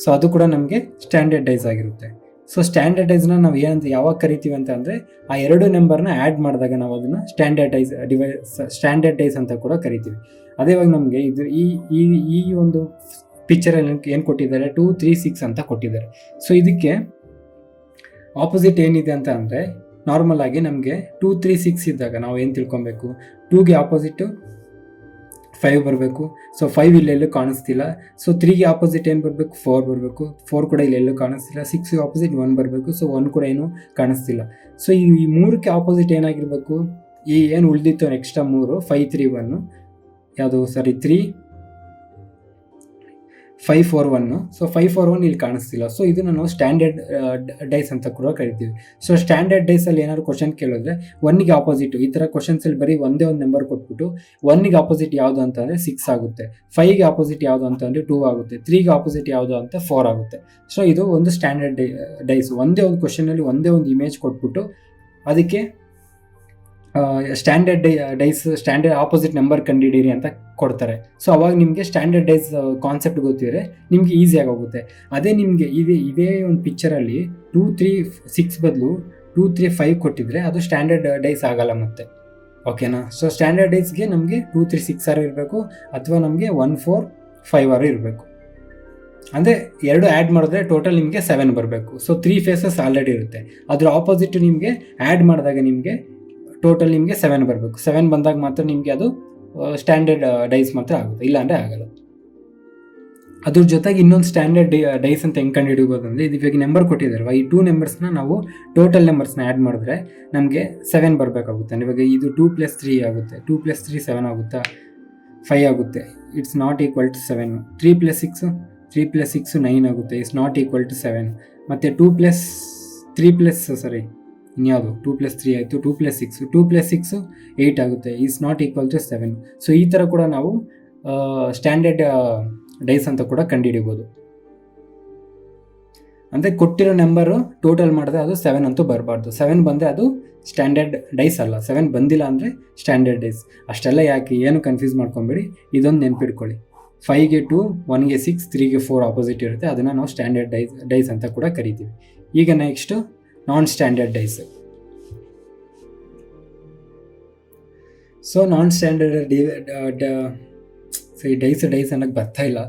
ಸೊ ಅದು ಕೂಡ ನಮಗೆ ಸ್ಟ್ಯಾಂಡರ್ಡ್ ಡೈಸ್ ಆಗಿರುತ್ತೆ. ಸೊ ಸ್ಟ್ಯಾಂಡರ್ಡ್ ಡೈಸ್ನ ನಾವು ಏನಂತ ಯಾವಾಗ ಕರಿತೀವಿ ಅಂತ ಅಂದರೆ ಆ 2 ನಂಬರ್ನ ಆ್ಯಡ್ ಮಾಡಿದಾಗ ನಾವು ಅದನ್ನು ಸ್ಟ್ಯಾಂಡರ್ಡ್ ಡೈಸ್ ಅಂತ ಕೂಡ ಕರಿತೀವಿ. ಅದೇ ಇವಾಗ ನಮಗೆ ಇದು ಈ ಒಂದು ಪಿಕ್ಚರಲ್ಲಿ ಏನು ಕೊಟ್ಟಿದ್ದಾರೆ 2, 3, 6 ಅಂತ ಕೊಟ್ಟಿದ್ದಾರೆ. ಸೊ ಇದಕ್ಕೆ ಆಪೋಸಿಟ್ ಏನಿದೆ ಅಂತ ಅಂದರೆ ನಾರ್ಮಲ್ ಆಗಿ ನಮಗೆ 2, 3, 6 ಇದ್ದಾಗ ನಾವು ಏನು ತಿಳ್ಕೊಬೇಕು, 2ಗೆ ಆಪೋಸಿಟ್ಟು 5 ಬರಬೇಕು. ಸೊ 5 ಇಲ್ಲೆಲ್ಲೂ ಕಾಣಿಸ್ತಿಲ್ಲ. ಸೊ 3ಗೆ ಆಪೋಸಿಟ್ ಏನು ಬರಬೇಕು 4 ಬರಬೇಕು. 4 ಕೂಡ ಇಲ್ಲೆಲ್ಲೂ ಕಾಣಿಸ್ತಿಲ್ಲ. 6ಗೆ ಆಪೋಸಿಟ್ 1 ಬರಬೇಕು. ಸೊ 1 ಕೂಡ ಏನು ಕಾಣಿಸ್ತಿಲ್ಲ. ಸೊ ಈ 3ಕ್ಕೆ ಆಪೋಸಿಟ್ ಏನಾಗಿರಬೇಕು, ಈ ಏನು ಉಳಿದಿತ್ತು ಎಕ್ಸ್ಟ್ರಾ 3 5, 3, 1 ಯಾವುದು 3 5, 4, 1. ಸೊ 5, 4, 1 ಇಲ್ಲಿ ಕಾಣಿಸ್ತಿಲ್ಲ. ಸೊ ಇದನ್ನು ನಾವು ಸ್ಟ್ಯಾಂಡರ್ಡ್ ಡೈಸ್ ಅಂತ ಕೂಡ ಕರಿತೀವಿ. ಸೊ ಸ್ಟ್ಯಾಂಡರ್ಡ್ ಡೈಸಲ್ಲಿ ಏನಾದ್ರು ಕ್ವಶನ್ ಕೇಳಿದ್ರೆ 1ಗೆ ಆಪೋಸಿಟ್, ಈ ಥರ ಕ್ವಶನ್ಸಲ್ಲಿ ಬರೀ ಒಂದೇ ಒಂದು ನಂಬರ್ ಕೊಟ್ಬಿಟ್ಟು 1ಗೆ ಆಪೋಸಿಟ್ ಯಾವುದು ಅಂತಂದರೆ 6 ಆಗುತ್ತೆ, 5ಗೆ ಆಪೋಸಿಟ್ ಯಾವುದು ಅಂತಂದರೆ 2 ಆಗುತ್ತೆ, 3ಗೆ ಆಪೋಸಿಟ್ ಯಾವುದು ಅಂತ 4 ಆಗುತ್ತೆ. ಸೊ ಇದು ಒಂದು ಸ್ಟ್ಯಾಂಡರ್ಡ್ ಡೈಸ್. ಒಂದೇ ಒಂದು ಕ್ವಶನಲ್ಲಿ ಒಂದೇ ಒಂದು ಇಮೇಜ್ ಕೊಟ್ಬಿಟ್ಟು ಅದಕ್ಕೆ ಸ್ಟ್ಯಾಂಡರ್ಡ್ ಸ್ಟ್ಯಾಂಡರ್ಡ್ ಆಪೋಸಿಟ್ ನಂಬರ್ ಕಂಡುಹಿಡೀರಿ ಅಂತ ಕೊಡ್ತಾರೆ. ಸೊ ಅವಾಗ ನಿಮಗೆ ಸ್ಟ್ಯಾಂಡರ್ಡ್ ಡೈಸ್ ಕಾನ್ಸೆಪ್ಟ್ ಗೊತ್ತಿದ್ರೆ ನಿಮಗೆ ಈಸಿಯಾಗಿ ಹೋಗುತ್ತೆ. ಅದೇ ನಿಮಗೆ ಇದೇ ಒಂದು ಪಿಕ್ಚರಲ್ಲಿ 2, 3, 6 ಬದಲು 2, 3, 5 ಕೊಟ್ಟಿದ್ರೆ ಅದು ಸ್ಟ್ಯಾಂಡರ್ಡ್ ಡೈಸ್ ಆಗಲ್ಲ ಮತ್ತೆ. ಓಕೆನಾ? ಸೊ ಸ್ಟ್ಯಾಂಡರ್ಡ್ ಡೈಸ್ಗೆ ನಮಗೆ 2, 3, 6 ಇರಬೇಕು ಅಥವಾ ನಮಗೆ 1, 4, 5 ಇರಬೇಕು. ಅಂದರೆ 2 ಆ್ಯಡ್ ಮಾಡಿದ್ರೆ ಟೋಟಲ್ ನಿಮಗೆ 7 ಬರಬೇಕು. ಸೊ 3 ಫೇಸಸ್ ಆಲ್ರೆಡಿ ಇರುತ್ತೆ. ಅದ್ರ ಆಪೋಸಿಟ್ ನಿಮಗೆ ಆ್ಯಡ್ ಮಾಡಿದಾಗ ನಿಮಗೆ ಟೋಟಲ್ ನಿಮಗೆ 7 ಬರಬೇಕು. 7 ಬಂದಾಗ ಮಾತ್ರ ನಿಮಗೆ ಅದು ಸ್ಟ್ಯಾಂಡರ್ಡ್ ಡೈಸ್ ಮಾತ್ರ ಆಗುತ್ತೆ, ಇಲ್ಲಾಂದರೆ ಆಗಲ್ಲ. ಅದ್ರ ಜೊತೆಗೆ ಇನ್ನೊಂದು ಸ್ಟ್ಯಾಂಡರ್ಡ್ ಡೈಸ್ ಅಂತ ಹೆಂಗೆ ಕಂಡು ಹಿಡಿಬೋದು ಅಂದರೆ, ಇದು ಇವಾಗ ನಂಬರ್ ಕೊಟ್ಟಿದ್ದಾರೆ, ಈ 2 ನಂಬರ್ಸ್ನ ನಾವು ಟೋಟಲ್ ನಂಬರ್ಸ್ನ ಆ್ಯಡ್ ಮಾಡಿದ್ರೆ ನಮಗೆ 7 ಬರಬೇಕಾಗುತ್ತೆ. ಇವಾಗ ಇದು 2 + 3 ಆಗುತ್ತೆ. 2 + 3 7 ಆಗುತ್ತಾ? 5 ಆಗುತ್ತೆ. It's not equal to 7. 3 + 6 9 ಆಗುತ್ತೆ. It's not equal to 7. ಮತ್ತು 2 + ಇನ್ಯಾವುದು 2 + 3 ಆಯಿತು. 2 + 6 2 + 6 8 ಆಗುತ್ತೆ. Is not equal to 7. So ಈ ಥರ ಕೂಡ ನಾವು ಸ್ಟ್ಯಾಂಡರ್ಡ್ ಡೈಸ್ ಅಂತ ಕೂಡ ಕಂಡುಹಿಡಿಬೋದು. ಅಂದರೆ ಕೊಟ್ಟಿರೋ ನಂಬರು ಟೋಟಲ್ ಮಾಡಿದ್ರೆ ಅದು 7 ಅಂತೂ ಬರಬಾರ್ದು. 7 ಬಂದರೆ ಅದು ಸ್ಟ್ಯಾಂಡರ್ಡ್ ಡೈಸ್ ಅಲ್ಲ. 7 ಬಂದಿಲ್ಲ ಅಂದರೆ ಸ್ಟ್ಯಾಂಡರ್ಡ್ ಡೈಸ್. ಅಷ್ಟೆಲ್ಲ ಯಾಕೆ, ಏನು ಕನ್ಫ್ಯೂಸ್ ಮಾಡ್ಕೊಂಬೇಡಿ, ಇದೊಂದು ನೆನ್ಪಿಟ್ಕೊಳ್ಳಿ. 5ಗೆ 2, 1ಗೆ 6, 3ಗೆ 4 ಆಪೋಸಿಟ್ ಇರುತ್ತೆ. ಅದನ್ನು ನಾವು ಸ್ಟ್ಯಾಂಡರ್ಡ್ ಡೈಸ್ ಅಂತ ಕೂಡ ಕರಿತೀವಿ. ಈಗ ನೆಕ್ಸ್ಟು ನಾನ್ ಸ್ಟ್ಯಾಂಡರ್ಡ್ ಡೈಸ್. ಸೊ ನಾನ್ ಸ್ಟ್ಯಾಂಡರ್ಡ್ ಡೈಸ್ ಅನ್ನೋಕ್ಕೆ ಬರ್ತಾ ಇಲ್ಲ.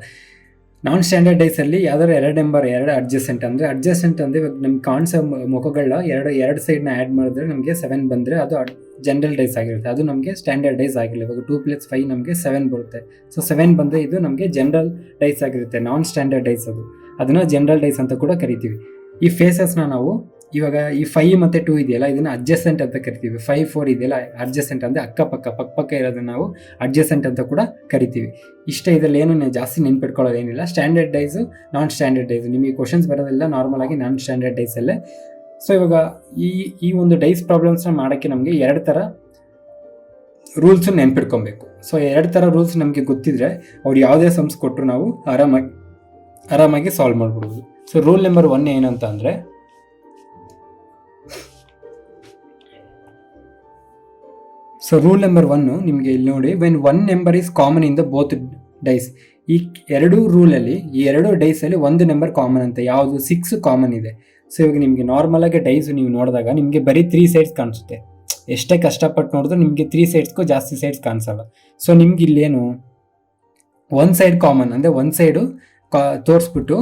ನಾನ್ ಸ್ಟ್ಯಾಂಡರ್ಡ್ ಡೈಸಲ್ಲಿ ಯಾವ್ದಾದ್ರು 2 ನಂಬರ್ 2 ಅಡ್ಜಸೆಂಟ್ ಅಂದರೆ ಇವಾಗ ನಮ್ಗೆ ಕಾಣಿಸೋ ಮುಖಗಳನ್ನ ಎರಡು ಸೈಡ್ನ ಆ್ಯಡ್ ಮಾಡಿದ್ರೆ ನಮಗೆ 7 ಬಂದರೆ ಅದು ಜನರಲ್ ಡೈಸ್ ಆಗಿರುತ್ತೆ. ಅದು ನಮಗೆ ಸ್ಟ್ಯಾಂಡರ್ಡ್ ಡೈಸ್ ಆಗಿಲ್ಲ. ಇವಾಗ 2 + 5 ನಮಗೆ 7 ಬರುತ್ತೆ. ಸೊ 7 ಬಂದರೆ ಇದು ನಮಗೆ ಜನರಲ್ ಡೈಸ್ ಆಗಿರುತ್ತೆ. ನಾನ್ ಸ್ಟ್ಯಾಂಡರ್ಡ್ ಡೈಸ್ ಅದನ್ನು ಜನರಲ್ ಡೈಸ್ ಅಂತ ಕೂಡ ಕರಿತೀವಿ. ಈ ಫೇಸಸ್ನ ನಾವು ಇವಾಗ ಈ 5 ಮತ್ತು 2 ಇದೆಯಲ್ಲ, ಇದನ್ನು ಅಡ್ಜಸೆಂಟ್ ಅಂತ ಕರಿತೀವಿ. 5, 4 ಇದೆಯಲ್ಲ ಅಡ್ಜಸೆಂಟ್ ಅಂದರೆ ಪಕ್ಕ ಇರೋದನ್ನ ನಾವು ಅಡ್ಜಸೆಂಟ್ ಅಂತ ಕೂಡ ಕರಿತೀವಿ. ಇದರಲ್ಲಿ ಏನು ಜಾಸ್ತಿ ನೆನ್ಪಿಟ್ಕೊಳ್ಳೋದು ಏನಿಲ್ಲ. ಸ್ಟ್ಯಾಂಡರ್ಡ್ ಡೈಸು, ನಾನ್ ಸ್ಟ್ಯಾಂಡರ್ಡ್ ಡೈಸು ನಿಮಗೆ ಕ್ವಶನ್ಸ್ ಬರೋದೆಲ್ಲ ನಾರ್ಮಲ್ ಆಗಿ ನಾನ್ ಸ್ಟ್ಯಾಂಡರ್ಡ್ ಡೈಸಲ್ಲೇ. ಸೊ ಇವಾಗ ಈ ಒಂದು ಡೈಸ್ ಪ್ರಾಬ್ಲಮ್ಸ್ನ ಮಾಡೋಕ್ಕೆ ನಮಗೆ 2 ಥರ ರೂಲ್ಸು ನೆನ್ಪಿಟ್ಕೊಬೇಕು. ಸೊ 2 ಥರ ರೂಲ್ಸ್ ನಮಗೆ ಗೊತ್ತಿದ್ರೆ ಅವ್ರು ಯಾವುದೇ ಸಮ್ಸ್ ಕೊಟ್ಟರು ನಾವು ಆರಾಮಾಗಿ ಸಾಲ್ವ್ ಮಾಡ್ಬಿಡ್ಬೋದು. ಸೊ ರೂಲ್ ನಂಬರ್ 1 ಏನಂತ ಅಂದರೆ, ಸೊ ರೂಲ್ ನಂಬರ್ 1 ನಿಮಗೆ ಇಲ್ಲಿ ನೋಡಿ, when 1 number is common in the both dice. ಈ 2 ರೂಲಲ್ಲಿ ಈ 2 ಡೈಸಲ್ಲಿ 1 ನಂಬರ್ ಕಾಮನ್ ಅಂತ, ಯಾವುದು 6 ಕಾಮನ್ ಇದೆ. ಸೊ ಇವಾಗ ನಿಮಗೆ ನಾರ್ಮಲ್ ಆಗಿ ಡೈಸ್ ನೀವು ನೋಡಿದಾಗ ನಿಮಗೆ ಬರೀ 3 ಸೈಡ್ಸ್ ಕಾಣಿಸುತ್ತೆ. ಎಷ್ಟೇ ಕಷ್ಟಪಟ್ಟು ನೋಡಿದ್ರೆ ನಿಮಗೆ 3 ಸೈಡ್ಸ್ಗೂ ಜಾಸ್ತಿ ಸೈಡ್ಸ್ ಕಾಣಿಸಲ್ಲ. ಸೊ ನಿಮ್ಗೆ ಇಲ್ಲೇನು 1 ಸೈಡ್ ಕಾಮನ್ ಅಂದರೆ 1 ಸೈಡು ತೋರಿಸ್ಬಿಟ್ಟು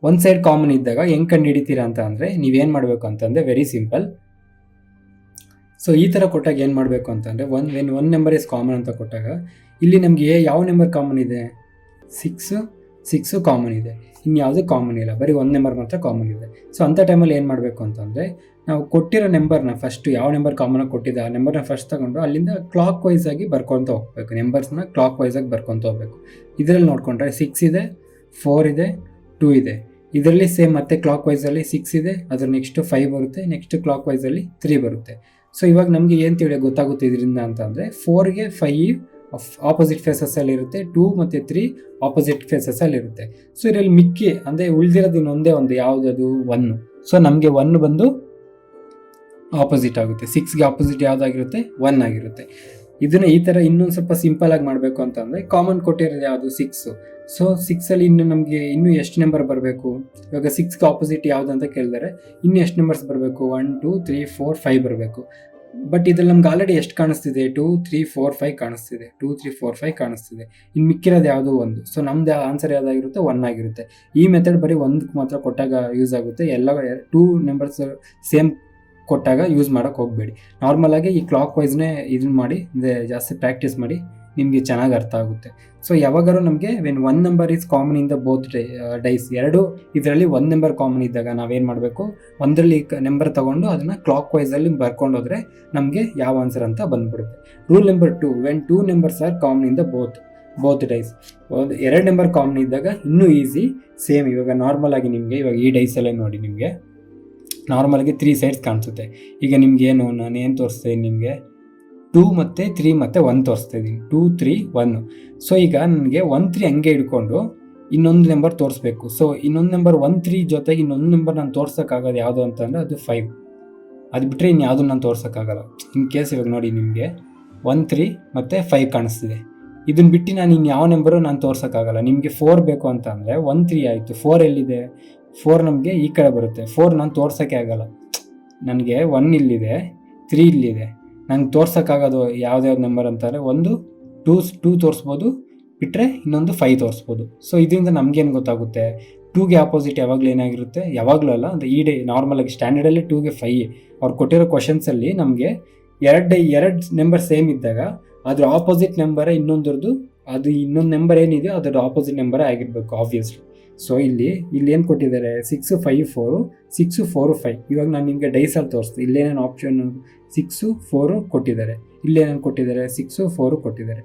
1 ಸೈಡ್ ಕಾಮನ್ ಇದ್ದಾಗ ಹೆಂಗೆ ಕಂಡು ಹಿಡಿತೀರಾ ಅಂತ ಅಂದರೆ, ನೀವೇನು ಮಾಡಬೇಕು ಅಂತಂದರೆ ವೆರಿ ಸಿಂಪಲ್. ಸೊ ಈ ಥರ ಕೊಟ್ಟಾಗ ಏನು ಮಾಡಬೇಕು ಅಂತಂದರೆ, ವೆನ್ 1 ನಂಬರ್ ಇಸ್ ಕಾಮನ್ ಅಂತ ಕೊಟ್ಟಾಗ ಇಲ್ಲಿ ನಮಗೆ ಯಾವ ನಂಬರ್ ಕಾಮನ್ ಇದೆ? 6 ಕಾಮನ್ ಇದೆ. ಇನ್ಯಾವುದು ಕಾಮನ್ ಇಲ್ಲ, ಬರೀ 1 ನಂಬರ್ ಮಾತ್ರ ಕಾಮನ್ ಇದೆ. ಸೊ ಅಂಥ ಟೈಮಲ್ಲಿ ಏನು ಮಾಡಬೇಕು ಅಂತಂದರೆ, ನಾವು ಕೊಟ್ಟಿರೋ ನಂಬರ್ನ ಫಸ್ಟು ಯಾವ ನಂಬರ್ ಕಾಮನಾಗಿ ಕೊಟ್ಟಿದ್ದೆ ಆ ನಂಬರ್ನ ಫಸ್ಟ್ ತಗೊಂಡು ಅಲ್ಲಿಂದ ಕ್ಲಾಕ್ ವೈಸ್ ಆಗಿ ಬರ್ಕೊತ ಹೋಗ್ಬೇಕು. ನಂಬರ್ಸ್ನ ಕ್ಲಾಕ್ ವೈಸ್ ಆಗಿ ಬರ್ಕೊತ ಹೋಗ್ಬೇಕು. ಇದರಲ್ಲಿ ನೋಡಿಕೊಂಡ್ರೆ 6 ಇದೆ, 4 ಇದೆ, 2 ಇದೆ. ಇದರಲ್ಲಿ ಸೇಮ್ ಮತ್ತೆ ಕ್ಲಾಕ್ ವೈಸಲ್ಲಿ 6 ಇದೆ, ಅದ್ರ ನೆಕ್ಸ್ಟ್ 5 ಬರುತ್ತೆ, ನೆಕ್ಸ್ಟ್ ಕ್ಲಾಕ್ ವೈಸಲ್ಲಿ 3 ಬರುತ್ತೆ. ಸೊ ಇವಾಗ ನಮಗೆ ಏನು ಗೊತ್ತಾಗುತ್ತೆ ಇದರಿಂದ ಅಂತಂದರೆ, 4ಗೆ 5 ಆಪೋಸಿಟ್ ಫೇಸಸ್ಸಲ್ಲಿ ಇರುತ್ತೆ, 2 ಮತ್ತು 3 ಆಪೋಸಿಟ್ ಫೇಸಸ್ಸಲ್ಲಿ ಇರುತ್ತೆ. ಸೊ ಇದರಲ್ಲಿ ಮಿಕ್ಕಿ ಅಂದರೆ ಉಳಿದಿರೋದು ಇನ್ನೊಂದೇ ಒಂದು, ಯಾವುದದು 1. ಸೊ ನಮಗೆ 1 ಬಂದು ಆಪೋಸಿಟ್ ಆಗುತ್ತೆ. 6ಗೆ ಆಪೋಸಿಟ್ ಯಾವುದಾಗಿರುತ್ತೆ? 1 ಆಗಿರುತ್ತೆ. ಇದನ್ನು ಈ ಥರ ಇನ್ನೊಂದು ಸ್ವಲ್ಪ ಸಿಂಪಲ್ ಆಗಿ ಮಾಡಬೇಕು ಅಂತಂದರೆ, ಕಾಮನ್ ಕೊಟ್ಟಿರೋದು ಯಾವುದು? 6. ಸೊ 6ಅಲ್ಲಿ ನಮಗೆ ಇನ್ನೂ ಎಷ್ಟು ನಂಬರ್ ಬರಬೇಕು? ಇವಾಗ 6ಗೆ ಆಪೋಸಿಟ್ ಯಾವುದು ಅಂತ ಕೇಳಿದರೆ ಇನ್ನೂ ಎಷ್ಟು ನಂಬರ್ಸ್ ಬರಬೇಕು? 1 2 3 4 5 ಬರಬೇಕು. ಬಟ್ ಇದ್ರಲ್ಲಿ ನಮ್ಗೆ ಆಲ್ರೆಡಿ ಎಷ್ಟು ಕಾಣಿಸ್ತಿದೆ? 2 3 4 5 ಕಾಣಿಸ್ತಿದೆ, 2 3 4 5 ಕಾಣಿಸ್ತಿದೆ. ಇನ್ನು ಮಿಕ್ಕಿರೋದು ಯಾವುದು? 1. ಸೊ ನಮ್ದು ಆನ್ಸರ್ ಯಾವುದಾಗಿರುತ್ತೆ? 1 ಆಗಿರುತ್ತೆ. ಈ ಮೆಥಡ್ ಬರೀ 1ಕ್ಕೆ ಮಾತ್ರ ಕೊಟ್ಟಾಗ ಯೂಸ್ ಆಗುತ್ತೆ. ಎಲ್ಲ 2 ನಂಬರ್ಸ್ ಸೇಮ್ ಕೊಟ್ಟಾಗ ಯೂಸ್ ಮಾಡೋಕ್ಕೆ ಹೋಗಬೇಡಿ. ನಾರ್ಮಲಾಗಿ ಈ ಕ್ಲಾಕ್ ವೈಸ್ನೇ ಇದನ್ನು ಮಾಡಿ, ಜಾಸ್ತಿ ಪ್ರಾಕ್ಟೀಸ್ ಮಾಡಿ, ನಿಮಗೆ ಚೆನ್ನಾಗಿ ಅರ್ಥ ಆಗುತ್ತೆ. ಸೊ ಯಾವಾಗಾರು ನಮಗೆ when 1 number is common in the both dice, 2 ಇದರಲ್ಲಿ 1 ನಂಬರ್ ಕಾಮನ್ ಇದ್ದಾಗ ನಾವೇನು ಮಾಡಬೇಕು? ಒಂದರಲ್ಲಿ ನಂಬರ್ ತೊಗೊಂಡು ಅದನ್ನು ಕ್ಲಾಕ್ ವೈಸಲ್ಲಿ ಬರ್ಕೊಂಡು ಹೋದರೆ ನಮಗೆ ಯಾವ ಆನ್ಸರ್ ಅಂತ ಬಂದ್ಬಿಡುತ್ತೆ. Rule number 2, when 2 numbers are common in the both dice. 2 number common ಇದ್ದಾಗ ಇನ್ನೂ ಈಸಿ. ಸೇಮ್ ಇವಾಗ ನಾರ್ಮಲ್ ಆಗಿ ನಿಮಗೆ ಇವಾಗ ಈ ಡೈಸಲ್ಲೇ ನೋಡಿ, ನಿಮಗೆ ನಾರ್ಮಲಾಗಿ 3 ಸೈಡ್ಸ್ ಕಾಣಿಸುತ್ತೆ. ಈಗ ನಿಮಗೇನು ನಾನೇನು ತೋರಿಸ್ತಾ ಇದ್ದೀನಿ ನಿಮಗೆ? 2 ಮತ್ತು 3 ಮತ್ತು 1 ತೋರಿಸ್ತಾ ಇದ್ದೀನಿ. 2 3 1. ಸೊ ಈಗ ನನಗೆ 1 3 ಹಂಗೆ ಹಿಡ್ಕೊಂಡು ಇನ್ನೊಂದು ನಂಬರ್ ತೋರಿಸ್ಬೇಕು. ಸೊ ಇನ್ನೊಂದು ನಂಬರ್ 1 3 ಜೊತೆಗೆ ಇನ್ನೊಂದು ನಂಬರ್ ನಾನು ತೋರ್ಸೋಕ್ಕಾಗೋದು ಯಾವುದು ಅಂತಂದರೆ ಅದು 5. ಅದು ಬಿಟ್ಟರೆ ಇನ್ಯಾವುದು ನಾನು ತೋರ್ಸೋಕ್ಕಾಗಲ್ಲ. ಇನ್ ಕೇಸ್ ಇವಾಗ ನೋಡಿ ನಿಮಗೆ 1 3 ಮತ್ತು 5 ಕಾಣಿಸ್ತಿದೆ. ಇದನ್ನು ಬಿಟ್ಟು ನಾನು ಇನ್ಯಾವ ನಂಬರು ನಾನು ತೋರ್ಸೋಕ್ಕಾಗಲ್ಲ. ನಿಮಗೆ 4 ಬೇಕು ಅಂತ ಅಂದರೆ 1 3 ಆಯಿತು. 4 ಎಲ್ಲಿದೆ? 4 ನಮಗೆ ಈ ಕಡೆ ಬರುತ್ತೆ. 4 ನಾನು ತೋರ್ಸೋಕ್ಕೆ ಆಗಲ್ಲ. ನನಗೆ 1 ಇಲ್ಲಿದೆ, 3 ಇಲ್ಲಿದೆ. ನಂಗೆ ತೋರ್ಸೋಕ್ಕಾಗೋದು ಯಾವ್ದ್ಯಾವ್ದು ನಂಬರ್ ಅಂತಾರೆ? ಒಂದು 2 ತೋರಿಸ್ಬೋದು, ಬಿಟ್ಟರೆ ಇನ್ನೊಂದು 5 ತೋರಿಸ್ಬೋದು. ಸೊ ಇದರಿಂದ ನಮಗೇನು ಗೊತ್ತಾಗುತ್ತೆ? 2ಗೆ ಆಪೋಸಿಟ್ ಯಾವಾಗಲೂ ಏನಾಗಿರುತ್ತೆ? ಯಾವಾಗಲೂ ಅಲ್ಲ, ಅಂದರೆ ಈ ಡೇ ನಾರ್ಮಲಾಗಿ ಸ್ಟ್ಯಾಂಡರ್ಡಲ್ಲಿ 2ಗೆ 5. ಅವ್ರು ಕೊಟ್ಟಿರೋ ಕ್ವಶನ್ಸಲ್ಲಿ ನಮಗೆ 2 ನಂಬರ್ ಸೇಮ್ ಇದ್ದಾಗ ಅದ್ರ ಆಪೋಸಿಟ್ ನಂಬರೇ ಇನ್ನೊಂದ್ರದ್ದು, ಅದು ಇನ್ನೊಂದು ನಂಬರ್ ಏನಿದೆ ಅದರ ಆಪೋಸಿಟ್ ನಂಬರೇ ಆಗಿರಬೇಕು ಆಬ್ವಿಯಸ್ಲಿ. ಸೊ ಇಲ್ಲಿ ಏನು ಕೊಟ್ಟಿದ್ದಾರೆ? 6 5 4, 6 4 5. ಇವಾಗ ನಾನು ನಿಮಗೆ ಡೈಸಲ್ಲಿ ತೋರಿಸ್ತೀನಿ. ಇಲ್ಲೇನೇನು ಆಪ್ಷನ್ 6 4 ಕೊಟ್ಟಿದ್ದಾರೆ, ಇಲ್ಲೇನೇನು ಕೊಟ್ಟಿದ್ದಾರೆ? 6 4 ಕೊಟ್ಟಿದ್ದಾರೆ.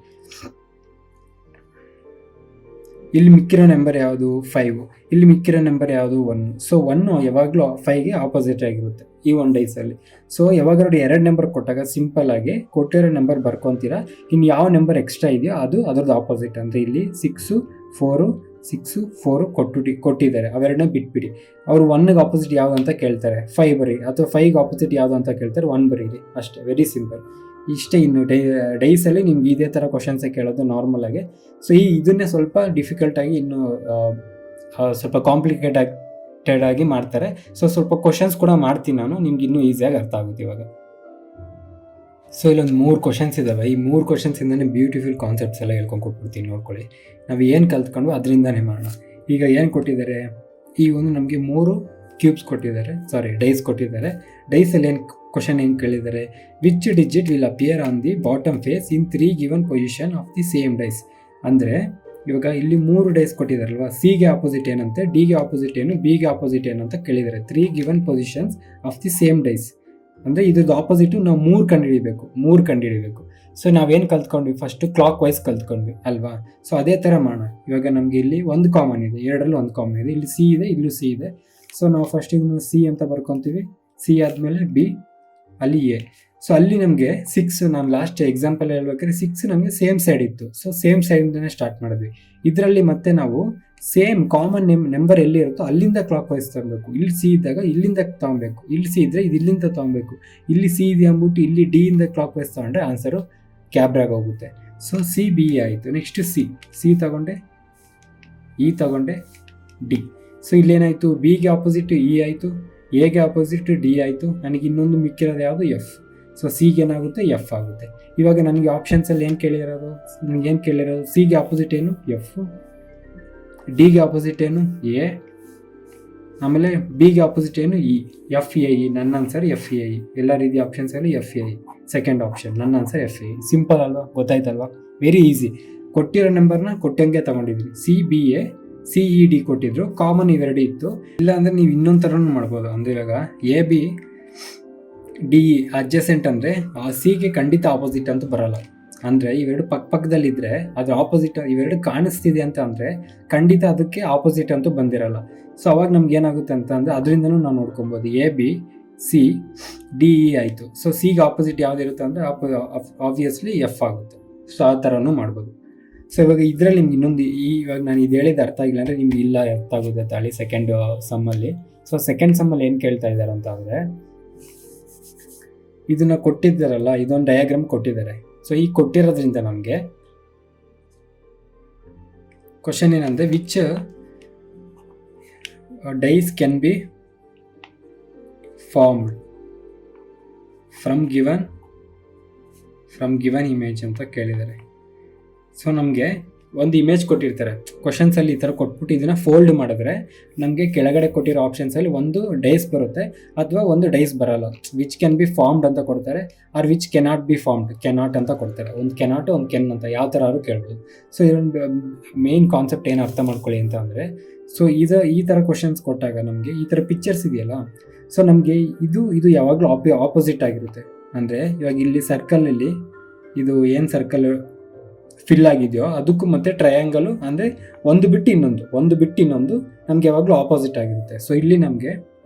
ಇಲ್ಲಿ ಮಿಕ್ಕಿರೋ ನಂಬರ್ ಯಾವುದು? 5. ಇಲ್ಲಿ ಮಿಕ್ಕಿರೋ ನಂಬರ್ ಯಾವುದು? 1. ಸೊ 1 ಯಾವಾಗಲೂ 5ಗೆ ಆಪೋಸಿಟ್ ಆಗಿರುತ್ತೆ ಈ ಒಂದು ಡೈಸಲ್ಲಿ. ಸೊ ಯಾವಾಗಾದ್ರೂ 2 ನಂಬರ್ ಕೊಟ್ಟಾಗ ಸಿಂಪಲ್ ಆಗಿ ಕೊಟ್ಟಿರೋ ನಂಬರ್ ಬರ್ಕೊತೀರಾ. ಇನ್ನು ಯಾವ ನಂಬರ್ ಎಕ್ಸ್ಟ್ರಾ ಇದೆಯೋ ಅದು ಅದರದ್ದು ಆಪೋಸಿಟ್. ಅಂದರೆ ಇಲ್ಲಿ 6 4 ಕೊಟ್ಟಿದ್ದಾರೆ, ಅವೆರಡನ್ನ ಬಿಟ್ಬಿಡಿ. ಅವರು 1ಗೆ ಆಪೋಸಿಟ್ ಯಾವುದು ಅಂತ ಕೇಳ್ತಾರೆ, 5 ಬರೀ, ಅಥವಾ 5ಗೆ ಆಪೋಸಿಟ್ ಯಾವುದು ಅಂತ ಕೇಳ್ತಾರೆ, 1 ಬರೀರಿ ಅಷ್ಟೇ. ವೆರಿ ಸಿಂಪಲ್ ಇಷ್ಟೇ. ಇನ್ನು ಡೈಸಲ್ಲಿ ನಿಮ್ಗೆ ಇದೇ ಥರ ಕ್ವಶನ್ಸೇ ಕೇಳೋದು ನಾರ್ಮಲಾಗಿ. ಸೊ ಇದನ್ನೇ ಸ್ವಲ್ಪ ಡಿಫಿಕಲ್ಟಾಗಿ ಇನ್ನೂ ಸ್ವಲ್ಪ ಕಾಂಪ್ಲಿಕೇಟೆಡ್ ಆಗಿ ಮಾಡ್ತಾರೆ. ಸೊ ಸ್ವಲ್ಪ ಕ್ವಶನ್ಸ್ ಕೂಡ ಮಾಡ್ತೀನಿ ನಾನು, ನಿಮ್ಗೆ ಇನ್ನೂ ಈಸಿಯಾಗಿ ಅರ್ಥ ಆಗುತ್ತೆ ಇವಾಗ. ಸೊ ಇಲ್ಲೊಂದು 3 ಕ್ವಶನ್ಸ್ ಇದ್ದಾವೆ. ಈ 3 ಕ್ವಶನ್ಸಿಂದನೇ ಬ್ಯೂಟಿಫುಲ್ ಕಾನ್ಸೆಪ್ಟ್ಸ್ ಎಲ್ಲ ಹೇಳ್ಕೊಂಡು ಕೊಟ್ಬಿಡ್ತೀನಿ, ನೋಡ್ಕೊಳ್ಳಿ. ನಾವು ಏನು ಕಲ್ತ್ಕೊಂಡು ಅದರಿಂದನೇ ಮಾಡೋಣ. ಈಗ ಏನು ಕೊಟ್ಟಿದ್ದಾರೆ? ಈ ಒಂದು ನಮಗೆ 3 ಕ್ಯೂಬ್ಸ್ ಕೊಟ್ಟಿದ್ದಾರೆ, ಡೈಸ್ ಕೊಟ್ಟಿದ್ದಾರೆ. ಡೈಸಲ್ಲಿ ಏನು ಕ್ವಶನ್ ಏನು ಕೇಳಿದ್ದಾರೆ? Which digit will appear on the bottom face in 3 given position of the same dice. ಅಂದರೆ ಇವಾಗ ಇಲ್ಲಿ 3 ಡೈಸ್ ಕೊಟ್ಟಿದ್ದಾರಲ್ವ, ಸಿಗೆ ಆಪೋಸಿಟ್ ಏನಂತೆ, ಡಿಗೆ ಆಪೋಸಿಟ್ ಏನು, ಬಿಗೆ ಆಪೋಸಿಟ್ ಏನು ಅಂತ ಕೇಳಿದ್ದಾರೆ. 3 given positions of the same dice. ಅಂದರೆ ಇದ್ರದ್ದು ಆಪೋಸಿಟು ನಾವು 3 ಕಂಡುಹಿಡಿಬೇಕು. ಸೊ ನಾವೇನು ಕಲ್ತ್ಕೊಂಡ್ವಿ? ಫಸ್ಟು ಕ್ಲಾಕ್ ವೈಸ್ ಕಲ್ತ್ಕೊಂಡ್ವಿ ಅಲ್ವಾ? ಸೊ ಅದೇ ಥರ ಮಾಡೋಣ. ಇವಾಗ ನಮಗೆ ಇಲ್ಲಿ 1 ಕಾಮನ್ ಇದೆ, 2ರಲ್ಲಿ 1 ಕಾಮನ್ ಇದೆ. ಇಲ್ಲಿ ಸಿ ಇದೆ, ಇಲ್ಲೂ ಸಿ ಇದೆ. ಸೊ ನಾವು ಫಸ್ಟ್ ಇದನ್ನು ಸಿ ಅಂತ ಬರ್ಕೊತೀವಿ. ಸಿ ಆದಮೇಲೆ ಬಿ, ಅಲ್ಲಿ ಎ. ಸೊ ಅಲ್ಲಿ ನಮಗೆ 6, ನಾನು ಲಾಸ್ಟ್ ಎಕ್ಸಾಂಪಲ್ ಹೇಳ್ಬೇಕಾದ್ರೆ 6 ನಮಗೆ ಸೇಮ್ ಸೈಡ್ ಇತ್ತು. ಸೊ ಸೇಮ್ ಸೈಡಿಂದನೇ ಸ್ಟಾರ್ಟ್ ಮಾಡಿದ್ವಿ. ಇದರಲ್ಲಿ ಮತ್ತೆ ನಾವು ಸೇಮ್ ಕಾಮನ್ ನಂಬರ್ ಎಲ್ಲಿ ಇರುತ್ತೋ ಅಲ್ಲಿಂದ ಕ್ಲಾಕ್ ವೈಸ್ ತಗೊಬೇಕು. ಇಲ್ಲಿ ಸಿ ಇದ್ದಾಗ ಇಲ್ಲಿಂದ ತಗೊಬೇಕು, ಇಲ್ಲಿ ಸಿ ಇದ್ದರೆ ಇದು ಇಲ್ಲಿಂದ ತಗೊಬೇಕು. ಇಲ್ಲಿ ಸಿ ಇದೆ ಅಂದ್ಬಿಟ್ಟು ಇಲ್ಲಿ ಡಿ ಇಂದ ಕ್ಲಾಕ್ ವೈಸ್ ತಗೊಂಡ್ರೆ ಆನ್ಸರು ಕ್ಯಾಬ್ರಾಗ ಹೋಗುತ್ತೆ. ಸೊ ಸಿ ಬಿ ಆಯಿತು. ನೆಕ್ಸ್ಟ್ ಸಿ ತಗೊಂಡೆ, ಇ ತಗೊಂಡೆ, ಡಿ. ಸೊ ಇಲ್ಲೇನಾಯಿತು, ಬಿಗೆ ಆಪೋಸಿಟ್ ಇ ಆಯಿತು, ಎಗೆ ಆಪೋಸಿಟ್ ಡಿ ಆಯಿತು. ನನಗೆ ಇನ್ನೊಂದು ಮಿಕ್ಕಿರೋದು ಯಾವುದು, ಎಫ್. ಸೊ ಸಿಗೆ ಏನಾಗುತ್ತೆ, ಎಫ್ ಆಗುತ್ತೆ. ಇವಾಗ ನನಗೆ ಆಪ್ಷನ್ಸಲ್ಲಿ ಏನು ಕೇಳಿರೋದು, ಸಿಗೆ ಆಪೋಸಿಟ್ ಏನು, ಎಫ್. ಡಿಗೆ ಆಪೋಸಿಟ್ ಏನು, ಎ. ಆಮೇಲೆ ಬಿಗೆ ಆಪೋಸಿಟ್ ಏನು, ಇ. F A E. ನನ್ನ ಆನ್ಸರ್ ಎಫ್ ಎ ಇ. ಎಲ್ಲ ರೀತಿಯ ಆಪ್ಷನ್ಸಲ್ಲಿ F A E second option. ನನ್ನ answer F A E. Simple ಅಲ್ವಾ, ಗೊತ್ತಾಯ್ತಲ್ವಾ, ವೆರಿ ಈಸಿ. ಕೊಟ್ಟಿರೋ ನಂಬರ್ನ ಕೊಟ್ಟಂಗೆ ತಗೊಂಡಿದ್ವಿ. C B A, C E D ಕೊಟ್ಟಿದ್ರು, ಕಾಮನ್ ಇವೆರಡು ಇತ್ತು. ಇಲ್ಲ ಅಂದರೆ ನೀವು ಇನ್ನೊಂದು ಥರನೂ ಮಾಡ್ಬೋದು. ಅಂದರೆ ಇವಾಗ A B D E adjacent ಅಂದರೆ ಆ ಸಿಗೆ ಖಂಡಿತ ಆಪೋಸಿಟ್ ಅಂತ ಬರೋಲ್ಲ. ಅಂದರೆ ಇವೆರಡು ಪಕ್ಕದಲ್ಲಿದ್ದರೆ ಅದ್ರ ಆಪೋಸಿಟ್ ಇವೆರಡು ಕಾಣಿಸ್ತಿದೆ ಅಂತ ಅಂದರೆ ಖಂಡಿತ ಅದಕ್ಕೆ ಆಪೋಸಿಟ್ ಅಂತೂ ಬಂದಿರಲ್ಲ. ಸೊ ಅವಾಗ ನಮ್ಗೆ ಏನಾಗುತ್ತೆ ಅಂತ ಅಂದರೆ ಅದರಿಂದನೂ ನಾವು ನೋಡ್ಕೊಬೋದು. A B C D E ಆಯಿತು. ಸೊ ಸಿಗೆ ಆಪೋಸಿಟ್ ಯಾವುದಿರುತ್ತೆ ಅಂದರೆ ಆಬ್ವಿಯಸ್ಲಿ ಎಫ್ ಆಗುತ್ತೆ. ಸೊ ಆ ಥರನೂ ಮಾಡ್ಬೋದು. ಸೊ ಇವಾಗ ಇದರಲ್ಲಿ ನಿಮ್ಗೆ ಇನ್ನೊಂದು ಇವಾಗ ನಾನು ಇದು ಹೇಳಿದ ಅರ್ಥ ಆಗಿಲ್ಲ ಅಂದರೆ ನಿಮ್ಗೆ ಇಲ್ಲ ಅರ್ಥ ಆಗುತ್ತೆ ತಾಳಿ ಸೆಕೆಂಡ್ ಸಮ್ಮಲ್ಲಿ. ಸೊ ಸೆಕೆಂಡ್ ಸಮ್ಮಲ್ಲಿ ಏನು ಕೇಳ್ತಾ ಇದ್ದಾರೆ ಅಂತ ಅಂದರೆ, ಇದನ್ನು ಕೊಟ್ಟಿದ್ದಾರಲ್ಲ, ಇದೊಂದು ಡಯಾಗ್ರಾಮ್ ಕೊಟ್ಟಿದ್ದಾರೆ. ಸೊ ಈ ಕೊಟ್ಟಿರೋದ್ರಿಂದ ನಮಗೆ ಕ್ವಶನ್ ಏನಂದರೆ, which dice can be formed from given image ಅಂತ ಕೇಳಿದ್ದಾರೆ. ಸೊ ನಮಗೆ ಒಂದು ಇಮೇಜ್ ಕೊಟ್ಟಿರ್ತಾರೆ ಕ್ವಶನ್ಸಲ್ಲಿ, ಈ ಥರ ಕೊಟ್ಬಿಟ್ಟು ಇದನ್ನು ಫೋಲ್ಡ್ ಮಾಡಿದ್ರೆ ನಮಗೆ ಕೆಳಗಡೆ ಕೊಟ್ಟಿರೋ ಆಪ್ಷನ್ಸಲ್ಲಿ ಒಂದು ಡೈಸ್ ಬರುತ್ತೆ ಅಥವಾ ಒಂದು ಡೈಸ್ ಬರಲ್ಲ. ವಿಚ್ ಕ್ಯಾನ್ ಬಿ ಫಾರ್ಮ್ಡ್ ಅಂತ ಕೊಡ್ತಾರೆ, or which cannot be formed, cannot ಅಂತ ಕೊಡ್ತಾರೆ. ಒಂದು ಕೆನಾಟ್, ಒಂದು ಕೆನ್ ಅಂತ ಯಾವ ಥರ ಆದ್ರೂ ಕೇಳ್ಬೋದು. ಸೊ ಇದೊಂದು ಮೇನ್ ಕಾನ್ಸೆಪ್ಟ್ ಏನು ಅರ್ಥ ಮಾಡ್ಕೊಳ್ಳಿ ಅಂತ ಅಂದರೆ, ಸೊ ಈ ಥರ ಕ್ವಶನ್ಸ್ ಕೊಟ್ಟಾಗ ನಮಗೆ ಈ ಥರ ಪಿಕ್ಚರ್ಸ್ ಇದೆಯಲ್ಲ, ಸೊ ನಮಗೆ ಇದು ಯಾವಾಗಲೂ ಆಪೋಸಿಟ್ ಆಗಿರುತ್ತೆ. ಅಂದರೆ ಇವಾಗ ಇಲ್ಲಿ ಸರ್ಕಲಲ್ಲಿ ಇದು ಏನು ಸರ್ಕಲ್ ಫಿಲ್ ಆಗಿದೆಯೋ ಅದಕ್ಕೂ ಮತ್ತು ಟ್ರಯಾಂಗಲು ಅಂದರೆ ಒಂದು ಬಿಟ್ಟು ಇನ್ನೊಂದು ನಮಗೆ ಯಾವಾಗಲೂ ಆಪೋಸಿಟ್ ಆಗಿರುತ್ತೆ. ಸೊ ಇಲ್ಲಿ ನಮಗೆ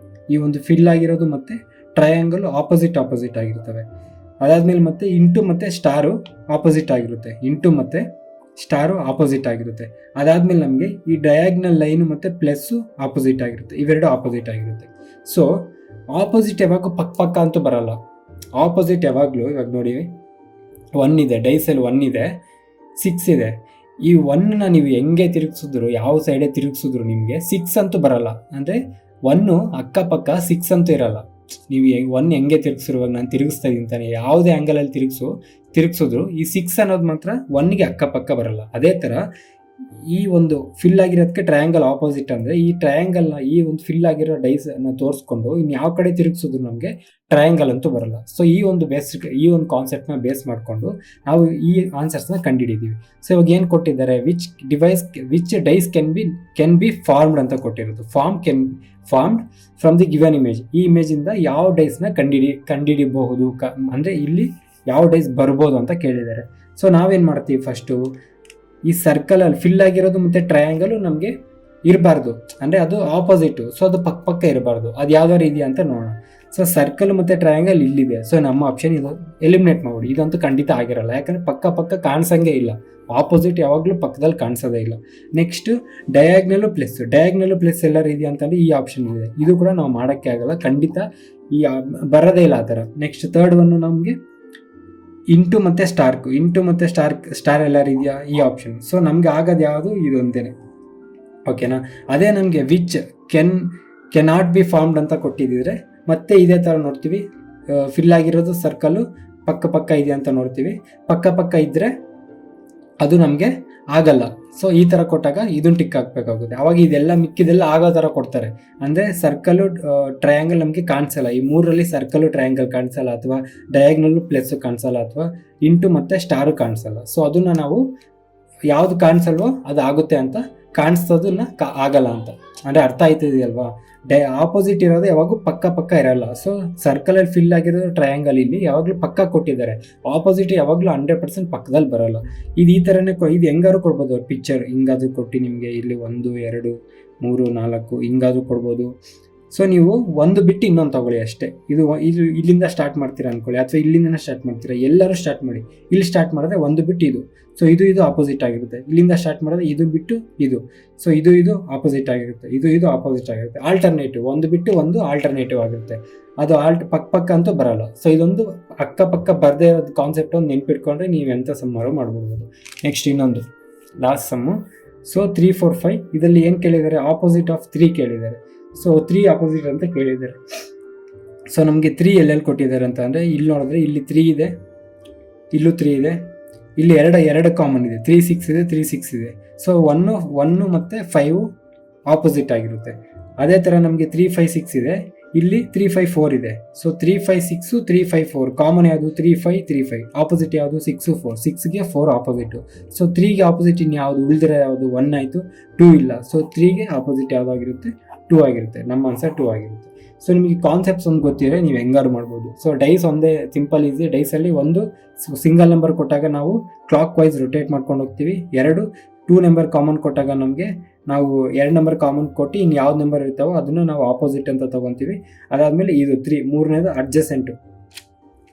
ಈ ಒಂದು ಫಿಲ್ ಆಗಿರೋದು ಮತ್ತು ಟ್ರಯಾಂಗಲ್ ಆಪೋಸಿಟ್ ಆಗಿರ್ತವೆ. ಅದಾದಮೇಲೆ ಮತ್ತೆ ಇಂಟು ಮತ್ತು ಸ್ಟಾರು ಆಪೋಸಿಟ್ ಆಗಿರುತ್ತೆ, ಅದಾದಮೇಲೆ ನಮಗೆ ಈ ಡಯಾಗ್ನಲ್ ಲೈನು ಮತ್ತು ಪ್ಲಸ್ಸು ಆಪೋಸಿಟ್ ಆಗಿರುತ್ತೆ, ಇವೆರಡು ಆಪೋಸಿಟ್ ಆಗಿರುತ್ತೆ. ಸೊ ಆಪೋಸಿಟ್ ಯಾವಾಗ ಪಕ್ಕ ಅಂತೂ ಬರಲ್ಲ. ಆಪೋಸಿಟ್ ಯಾವಾಗಲೂ ಇವಾಗ ನೋಡಿ 1 ಇದೆ, ಡೈಸಲ್ಲಿ 1 ಇದೆ, 6 ಇದೆ. ಈ 1ನ ನೀವು ಹೆಂಗೆ ತಿರುಗಿಸಿದ್ರು, ಯಾವ ಸೈಡೇ ತಿರುಗಿಸಿದ್ರು ನಿಮಗೆ 6 ಅಂತೂ ಬರಲ್ಲ. ಅಂದರೆ 1 ಅಕ್ಕಪಕ್ಕ 6 ಅಂತೂ ಇರಲ್ಲ. ನೀವು 1 ಹೆಂಗೆ ತಿರುಗಿಸಿರುವಾಗ ನಾನು ತಿರುಗಿಸ್ತಾ ಇದ್ದೀನಿ ತಾನೆ, ಯಾವುದೇ ಆ್ಯಂಗಲಲ್ಲಿ ತಿರುಗಿಸಿದ್ರು ಈ 6 ಅನ್ನೋದು ಮಾತ್ರ 1ಗೆ ಅಕ್ಕಪಕ್ಕ ಬರಲ್ಲ. ಅದೇ ಥರ ಈ ಒಂದು ಫಿಲ್ ಆಗಿರೋದಕ್ಕೆ ಟ್ರಯಾಂಗಲ್ ಆಪೋಸಿಟ್ ಅಂದರೆ ಈ ಟ್ರಯಾಂಗಲ್ನ ಈ ಒಂದು ಫಿಲ್ ಆಗಿರೋ ಡೈಸನ್ನು ತೋರಿಸ್ಕೊಂಡು ಇನ್ನು ಯಾವ ಕಡೆ ತಿರುಗಿಸಿದ್ರು ನಮಗೆ ಟ್ರಯಾಂಗಲ್ ಅಂತೂ ಬರಲ್ಲ. ಸೊ ಈ ಒಂದು ಕಾನ್ಸೆಪ್ಟ್ನ ಬೇಸ್ ಮಾಡಿಕೊಂಡು ನಾವು ಈ ಆನ್ಸರ್ಸ್ನ ಕಂಡುಹಿಡಿದೀವಿ. ಸೊ ಇವಾಗ ಏನು ಕೊಟ್ಟಿದ್ದಾರೆ, which dice can be formed ಅಂತ ಕೊಟ್ಟಿರೋದು. Formed from the given image. ಈ ಇಮೇಜಿಂದ ಯಾವ ಡೈಸ್ನ ಕಂಡುಹಿಡಿಬಹುದು ಅಂದರೆ ಇಲ್ಲಿ ಯಾವ ಡೈಸ್ ಬರ್ಬೋದು ಅಂತ ಕೇಳಿದ್ದಾರೆ. ಸೊ ನಾವೇನು ಮಾಡ್ತೀವಿ, ಫಸ್ಟು ಈ ಸರ್ಕಲಲ್ಲಿ ಫಿಲ್ ಆಗಿರೋದು ಮತ್ತು ಟ್ರಯಾಂಗಲು ನಮಗೆ ಇರಬಾರ್ದು, ಅಂದರೆ ಅದು ಆಪೋಸಿಟು. ಸೊ ಅದು ಪಕ್ಕ ಇರಬಾರ್ದು. ಅದು ಯಾವ್ದಾರು ಇದೆಯಾ ಅಂತ ನೋಡೋಣ. ಸೊ ಸರ್ಕಲ್ ಮತ್ತು ಟ್ರಯಾಂಗಲ್ ಇಲ್ಲಿದೆ. ಸೊ ನಮ್ಮ ಆಪ್ಷನ್ ಇದು ಎಲಿಮಿನೇಟ್ ಮಾಡ್ಬಿಡಿ. ಇದಂತೂ ಖಂಡಿತ ಆಗಿರಲ್ಲ, ಯಾಕಂದರೆ ಪಕ್ಕ ಕಾಣಿಸಂಗೆ ಇಲ್ಲ. ಆಪೋಸಿಟ್ ಯಾವಾಗಲೂ ಪಕ್ಕದಲ್ಲಿ ಕಾಣಿಸೋದೇ ಇಲ್ಲ. ನೆಕ್ಸ್ಟ್ ಡಯಾಗ್ನಲ್ಲು ಪ್ಲಸ್ ಎಲ್ಲರೂ ಇದೆಯಾ ಅಂತಂದರೆ ಈ ಆಪ್ಷನ್ ಇದೆ. ಇದು ಕೂಡ ನಾವು ಮಾಡೋಕ್ಕೆ ಆಗಲ್ಲ, ಖಂಡಿತ ಬರೋದೇ ಇಲ್ಲ ಆ ಥರ. ನೆಕ್ಸ್ಟ್ ಥರ್ಡ್ ಒನ್ನು ನಮಗೆ ಇಂಟು ಮತ್ತು ಸ್ಟಾರ್ ಎಲ್ಲರೂ ಇದೆಯಾ, ಈ ಆಪ್ಷನ್. ಸೊ ನಮಗೆ ಆಗೋದು ಯಾವುದು, ಇದೊಂದೇನೆ. ಓಕೆನಾ. ಅದೇ ನಮಗೆ ವಿಚ್ ಕೆನಾಟ್ ಬಿ ಫಾರ್ಮ್ಡ್ ಅಂತ ಕೊಟ್ಟಿದ್ದಿದ್ರೆ ಮತ್ತೆ ಇದೇ ಥರ ನೋಡ್ತೀವಿ. ಫಿಲ್ ಆಗಿರೋದು ಸರ್ಕಲ್ಲು ಪಕ್ಕ ಇದೆ ಅಂತ ನೋಡ್ತೀವಿ. ಪಕ್ಕ ಇದ್ದರೆ ಅದು ನಮಗೆ ಆಗಲ್ಲ. ಸೊ ಈ ಥರ ಕೊಟ್ಟಾಗ ಇದನ್ನು ಟಿಕ್ ಹಾಕಬೇಕಾಗುತ್ತೆ. ಅವಾಗ ಇದೆಲ್ಲ ಮಿಕ್ಕಿದೆಲ್ಲ ಆಗೋ ಥರ ಕೊಡ್ತಾರೆ. ಅಂದರೆ ಸರ್ಕಲ್ಲು ಟ್ರಯಾಂಗಲ್ ನಮಗೆ ಕಾಣಿಸಲ್ಲ. ಈ 3ರಲ್ಲಿ ಸರ್ಕಲ್ಲು ಟ್ರಯಾಂಗಲ್ ಕಾಣಿಸಲ್ಲ, ಅಥವಾ ಡಯಾಗ್ನಲ್ಲು ಪ್ಲಸ್ಸು ಕಾಣಿಸಲ್ಲ, ಅಥವಾ ಇಂಟು ಮತ್ತು ಸ್ಟಾರು ಕಾಣಿಸಲ್ಲ. ಸೊ ಅದನ್ನು ನಾವು ಯಾವುದು ಕಾಣಿಸಲ್ವೋ ಅದು ಆಗುತ್ತೆ ಅಂತ, ಕಾಣಿಸೋದನ್ನ ಆಗಲ್ಲ ಅಂತ. ಅಂದರೆ ಅರ್ಥ ಆಯ್ತಿದೆಯಲ್ವಾ. ಆಪೋಸಿಟ್ ಇರೋದು ಯಾವಾಗೂ ಪಕ್ಕ ಇರಲ್ಲ. ಸೊ ಸರ್ಕಲಲ್ಲಿ ಫಿಲ್ ಆಗಿರೋದು ಟ್ರಯಾಂಗಲ್ ಇಲ್ಲಿ ಯಾವಾಗಲೂ ಪಕ್ಕ ಕೊಟ್ಟಿದ್ದಾರೆ. ಆಪೋಸಿಟ್ ಯಾವಾಗಲೂ 100% ಪಕ್ಕದಲ್ಲಿ ಬರೋಲ್ಲ. ಇದು ಈ ಥರನೇ ಇದು ಹೆಂಗಾದ್ರು ಕೊಡ್ಬೋದು. ಪಿಕ್ಚರ್ ಹಿಂಗಾದ್ರೂ ಕೊಟ್ಟು ನಿಮಗೆ ಇಲ್ಲಿ 1 2 3 4 ಹಿಂಗಾದ್ರೂ ಕೊಡ್ಬೋದು. ಸೊ ನೀವು ಒಂದು ಬಿಟ್ಟು ಇನ್ನೊಂದು ತಗೊಳ್ಳಿ ಅಷ್ಟೇ. ಇದು ಇಲ್ಲಿಂದ ಸ್ಟಾರ್ಟ್ ಮಾಡ್ತೀರಾ ಅನ್ಕೊಳ್ಳಿ, ಅಥವಾ ಇಲ್ಲಿಂದನೇ ಸ್ಟಾರ್ಟ್ ಮಾಡ್ತೀರಾ, ಎಲ್ಲರೂ ಸ್ಟಾರ್ಟ್ ಮಾಡಿ. ಇಲ್ಲಿ ಸ್ಟಾರ್ಟ್ ಮಾಡಿದ್ರೆ ಒಂದು ಬಿಟ್ಟು ಇದು, ಸೊ ಇದು ಆಪೋಸಿಟ್ ಆಗಿರುತ್ತೆ. ಇಲ್ಲಿಂದ ಸ್ಟಾರ್ಟ್ ಮಾಡಿದ್ರೆ ಇದು ಬಿಟ್ಟು ಇದು, ಸೊ ಇದು ಆಪೋಸಿಟ್ ಆಗಿರುತ್ತೆ, ಇದು ಆಪೋಸಿಟ್ ಆಗಿರುತ್ತೆ. ಆಲ್ಟರ್ನೇಟಿವ್, ಒಂದು ಬಿಟ್ಟು ಒಂದು ಆಲ್ಟರ್ನೇಟಿವ್ ಆಗಿರುತ್ತೆ. ಅದು ಪಕ್ಕ ಅಂತೂ ಬರಲ್ಲ. ಸೊ ಇದೊಂದು ಅಕ್ಕಪಕ್ಕ ಬರದೇ ಇರೋದು ಕಾನ್ಸೆಪ್ಟ್ ಒಂದು ನೆನ್ಪಿಟ್ಕೊಂಡ್ರೆ ನೀವು ಎಂಥ ಸಮ್ಮಾರು ಮಾಡ್ಬೋದು. ನೆಕ್ಸ್ಟ್ ಇನ್ನೊಂದು ಲಾಸ್ಟ್ ಸಮ್ಮು. ಸೊ 3, 4, 5 ಇದರಲ್ಲಿ ಏನು ಕೇಳಿದ್ದಾರೆ, ಆಪೋಸಿಟ್ ಆಫ್ 3 ಕೇಳಿದ್ದಾರೆ. ಸೊ 3 ಆಪೋಸಿಟ್ ಅಂತ ಕೇಳಿದ್ದಾರೆ. ಸೊ ನಮಗೆ 3 ಎಲ್ಲೆಲ್ಲಿ ಕೊಟ್ಟಿದ್ದಾರೆ ಅಂತ ಅಂದರೆ, ಇಲ್ಲಿ ನೋಡಿದ್ರೆ ಇಲ್ಲಿ 3 ಇದೆ, ಇಲ್ಲೂ 3 ಇದೆ, ಇಲ್ಲಿ ಎರಡು ಕಾಮನ್ ಇದೆ, 3, 6 ಇದೆ, 3, 6 ಇದೆ. ಸೊ 1 ಮತ್ತು 5 ಆಪೋಸಿಟ್ ಆಗಿರುತ್ತೆ. ಅದೇ ಥರ ನಮಗೆ 3, 5, 6 ಇದೆ, ಇಲ್ಲಿ 3, 5, 4 ಇದೆ. ಸೊ 3, 5, 6, 3, 5, 4 ಕಾಮನ್ ಯಾವುದು, 3, 5, 3, 5 ಆಪೋಸಿಟ್ ಯಾವುದು, 6, 4 6ಗೆ 4 ಆಪೋಸಿಟು. ಸೊ 3ಗೆ ಆಪೋಸಿಟ್ ಇನ್ನು ಯಾವುದು ಉಳಿದಿರೋ ಯಾವುದು, 1 ಆಯಿತು, 2 ಇಲ್ಲ. ಸೊ 3ಗೆ ಆಪೋಸಿಟ್ ಯಾವುದಾಗಿರುತ್ತೆ, 2 ಆಗಿರುತ್ತೆ. ನಮ್ಮ ಆನ್ಸರ್ 2 ಆಗಿರುತ್ತೆ. ಸೊ ನಿಮಗೆ ಕಾನ್ಸೆಪ್ಟ್ಸ್ ಒಂದು ಗೊತ್ತಿದ್ರೆ ನೀವು ಹೆಂಗಾರು ಮಾಡ್ಬೋದು. ಸೊ ಡೈಸ್ ಒಂದೇ ಸಿಂಪಲ್ ಈಸಿ. ಡೈಸಲ್ಲಿ ಒಂದು ಸಿಂಗಲ್ ನಂಬರ್ ಕೊಟ್ಟಾಗ ನಾವು ಕ್ಲಾಕ್ ವೈಸ್ ರೊಟೇಟ್ ಮಾಡ್ಕೊಂಡು ಹೋಗ್ತೀವಿ. 2 ನಂಬರ್ ಕಾಮನ್ ಕೊಟ್ಟಾಗ ನಮಗೆ ನಾವು 2 ನಂಬರ್ ಕಾಮನ್ ಕೊಟ್ಟು ಇನ್ನು ಯಾವ್ದು ನಂಬರ್ ಇರ್ತಾವೋ ಅದನ್ನು ನಾವು ಆಪೋಸಿಟ್ ಅಂತ ತೊಗೊತೀವಿ. ಅದಾದಮೇಲೆ ಇದು 3, ಮೂರನೇದು ಅಡ್ಜಸೆಂಟು,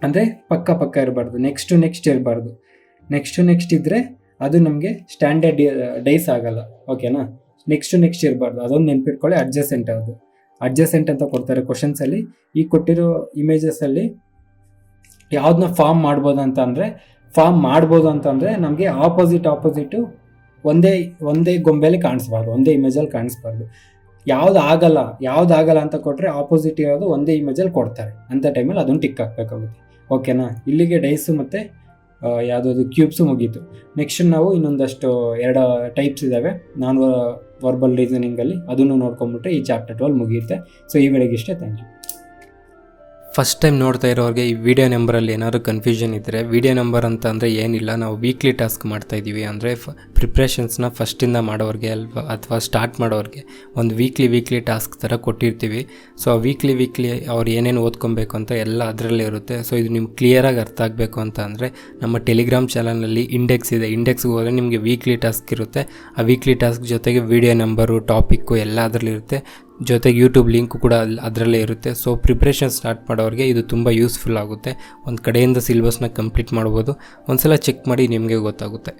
ಅಂದರೆ ಪಕ್ಕ ಇರಬಾರ್ದು. ನೆಕ್ಸ್ಟ್ ಇರಬಾರ್ದು. ನೆಕ್ಸ್ಟ್ ಇದ್ದರೆ ಅದು ನಮಗೆ ಸ್ಟ್ಯಾಂಡರ್ಡ್ ಡೈಸ್ ಆಗಲ್ಲ. ಓಕೆನಾ? ನೆಕ್ಸ್ಟ್ ಇರಬಾರ್ದು, ಅದೊಂದು ನೆನ್ಪಿಟ್ಕೊಳ್ಳಿ. ಅಡ್ಜಸೆಂಟ್ ಅಂತ ಕೊಡ್ತಾರೆ ಕ್ವಶನ್ಸಲ್ಲಿ. ಈ ಕೊಟ್ಟಿರೋ ಇಮೇಜಸಲ್ಲಿ ಯಾವ್ದನ್ನ ಫಾರ್ಮ್ ಮಾಡ್ಬೋದು ಅಂತಂದರೆ ನಮಗೆ ಆಪೋಸಿಟು ಒಂದೇ ಗೊಂಬೆಯಲ್ಲಿ ಕಾಣಿಸ್ಬಾರ್ದು, ಒಂದೇ ಇಮೇಜಲ್ಲಿ ಕಾಣಿಸ್ಬಾರ್ದು. ಯಾವ್ದು ಆಗಲ್ಲ ಅಂತ ಕೊಟ್ಟರೆ ಆಪೋಸಿಟ್ ಇರೋದು ಒಂದೇ ಇಮೇಜಲ್ಲಿ ಕೊಡ್ತಾರೆ. ಅಂಥ ಟೈಮಲ್ಲಿ ಅದನ್ನು ಟಿಕ್ ಹಾಕಬೇಕಾಗುತ್ತೆ. ಓಕೆನಾ? ಇಲ್ಲಿಗೆ ಡೈಸು ಮತ್ತು ಯಾವುದಾದ್ರು ಕ್ಯೂಬ್ಸು ಮುಗೀತು. ನೆಕ್ಸ್ಟ್ ನಾವು ಇನ್ನೊಂದಷ್ಟು 2 ಟೈಪ್ಸ್ ಇದ್ದಾವೆ ನಾನ್ ವರ್ಬಲ್ ರೀಸನಿಂಗಲ್ಲಿ, ಅದನ್ನು ನೋಡ್ಕೊಂಬಿಟ್ರೆ ಈ ಚಾಪ್ಟರ್ 12 ಮುಗಿಯುತ್ತೆ. ಸೊ ಈ ವಿಡಿಯೋಗೆ ಇಷ್ಟೇ. Thank you. ಫಸ್ಟ್ ಟೈಮ್ ನೋಡ್ತಾ ಇರೋರಿಗೆ ಈ ವಿಡಿಯೋ ನಂಬರಲ್ಲಿ ಏನಾದರೂ ಕನ್ಫ್ಯೂಷನ್ ಇದ್ದರೆ, ವಿಡಿಯೋ ನಂಬರ್ ಅಂತ ಅಂದರೆ ಏನಿಲ್ಲ, ನಾವು ವೀಕ್ಲಿ ಟಾಸ್ಕ್ ಮಾಡ್ತಾಯಿದ್ದೀವಿ. ಅಂದರೆ ಪ್ರಿಪ್ರೇಷನ್ಸ್ನ ಫಸ್ಟಿಂದ ಮಾಡೋರಿಗೆ ಅಥವಾ ಸ್ಟಾರ್ಟ್ ಮಾಡೋರಿಗೆ ಒಂದು ವೀಕ್ಲಿ ಟಾಸ್ಕ್ ಥರ ಕೊಟ್ಟಿರ್ತೀವಿ. ಸೊ ಆ ವೀಕ್ಲಿ ಅವ್ರು ಏನೇನು ಓದ್ಕೊಬೇಕು ಅಂತ ಎಲ್ಲ ಅದರಲ್ಲೇ ಇರುತ್ತೆ. ಸೊ ಇದು ನಿಮ್ಗೆ ಕ್ಲಿಯರಾಗಿ ಅರ್ಥ ಆಗಬೇಕು ಅಂತ ಅಂದರೆ ನಮ್ಮ ಟೆಲಿಗ್ರಾಮ್ ಚಾನಲಲ್ಲಿ ಇಂಡೆಕ್ಸ್ ಇದೆ. ಇಂಡೆಕ್ಸ್ಗೆ ಹೋದರೆ ನಿಮಗೆ ವೀಕ್ಲಿ ಟಾಸ್ಕ್ ಇರುತ್ತೆ. ಆ ವೀಕ್ಲಿ ಟಾಸ್ಕ್ ಜೊತೆಗೆ ವಿಡಿಯೋ ನಂಬರು, ಟಾಪಿಕ್ಕು ಎಲ್ಲ ಅದರಲ್ಲಿರುತ್ತೆ. ಜೊತೆಗೆ ಯೂಟ್ಯೂಬ್ ಲಿಂಕು ಕೂಡ ಅದರಲ್ಲೇ ಇರುತ್ತೆ. ಸೊ ಪ್ರಿಪ್ರೇಷನ್ ಸ್ಟಾರ್ಟ್ ಮಾಡೋರಿಗೆ ಇದು ತುಂಬ ಯೂಸ್ಫುಲ್ ಆಗುತ್ತೆ. ಒಂದು ಕಡೆಯಿಂದ ಸಿಲೆಬಸ್ನ ಕಂಪ್ಲೀಟ್ ಮಾಡ್ಬೋದು. ಒಂದ್ಸಲ ಚೆಕ್ ಮಾಡಿ, ನಿಮಗೆ ಗೊತ್ತಾಗುತ್ತೆ.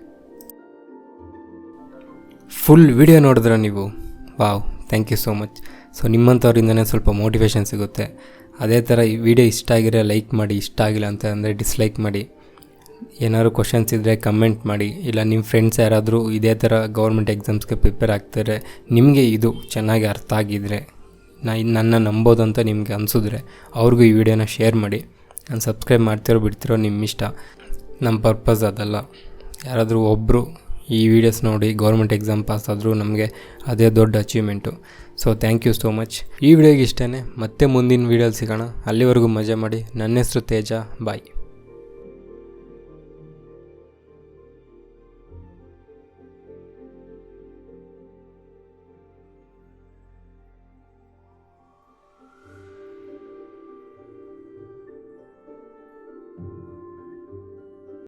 ಫುಲ್ ವಿಡಿಯೋ ನೋಡಿದ್ರೆ ನೀವು, wow, thank you so much. So ನಿಮ್ಮಂಥವ್ರಿಂದನೇ ಸ್ವಲ್ಪ ಮೋಟಿವೇಶನ್ ಸಿಗುತ್ತೆ. ಅದೇ ಥರ ಈ ವಿಡಿಯೋ ಇಷ್ಟ ಆಗಿರೋ ಲೈಕ್ ಮಾಡಿ, ಇಷ್ಟ ಆಗಿಲ್ಲ ಅಂತ ಅಂದರೆ ಡಿಸ್ಲೈಕ್ ಮಾಡಿ. ಏನಾದ್ರು ಕ್ವಶನ್ಸ್ ಇದ್ದರೆ ಕಮೆಂಟ್ ಮಾಡಿ. ಇಲ್ಲ ನಿಮ್ಮ ಫ್ರೆಂಡ್ಸ್ ಯಾರಾದರೂ ಇದೇ ಥರ ಗೌರ್ಮೆಂಟ್ ಎಕ್ಸಾಮ್ಸ್ಗೆ ಪ್ರಿಪೇರ್ ಆಗ್ತಾರೆ, ನಿಮಗೆ ಇದು ಚೆನ್ನಾಗಿ ಅರ್ಥ ಆಗಿದ್ದರೆ, ನನ್ನ ನಂಬೋದು ಅಂತ ನಿಮಗೆ ಅನಿಸಿದ್ರೆ ಅವ್ರಿಗೂ ಈ ವಿಡಿಯೋನ ಶೇರ್ ಮಾಡಿ. ನಾನು ಸಬ್ಸ್ಕ್ರೈಬ್ ಬಿಡ್ತಿರೋ ನಿಮ್ಮ ಇಷ್ಟ. ನಮ್ಮ ಪರ್ಪಸ್ ಅದಲ್ಲ. ಯಾರಾದರೂ ಒಬ್ಬರು ಈ ವಿಡಿಯೋಸ್ ನೋಡಿ ಗೌರ್ಮೆಂಟ್ ಎಕ್ಸಾಮ್ ಪಾಸ್ ಆದರೂ ನಮಗೆ ಅದೇ ದೊಡ್ಡ achievement. So thank you so much. ಈ ವಿಡಿಯೋಗೆ ಇಷ್ಟೇ. ಮತ್ತೆ ಮುಂದಿನ ವೀಡಿಯೋಲಿ ಸಿಗೋಣ. ಅಲ್ಲಿವರೆಗೂ ಮಜಾ ಮಾಡಿ. ನನ್ನ ಹೆಸರು ತೇಜ. ಬಾಯ್.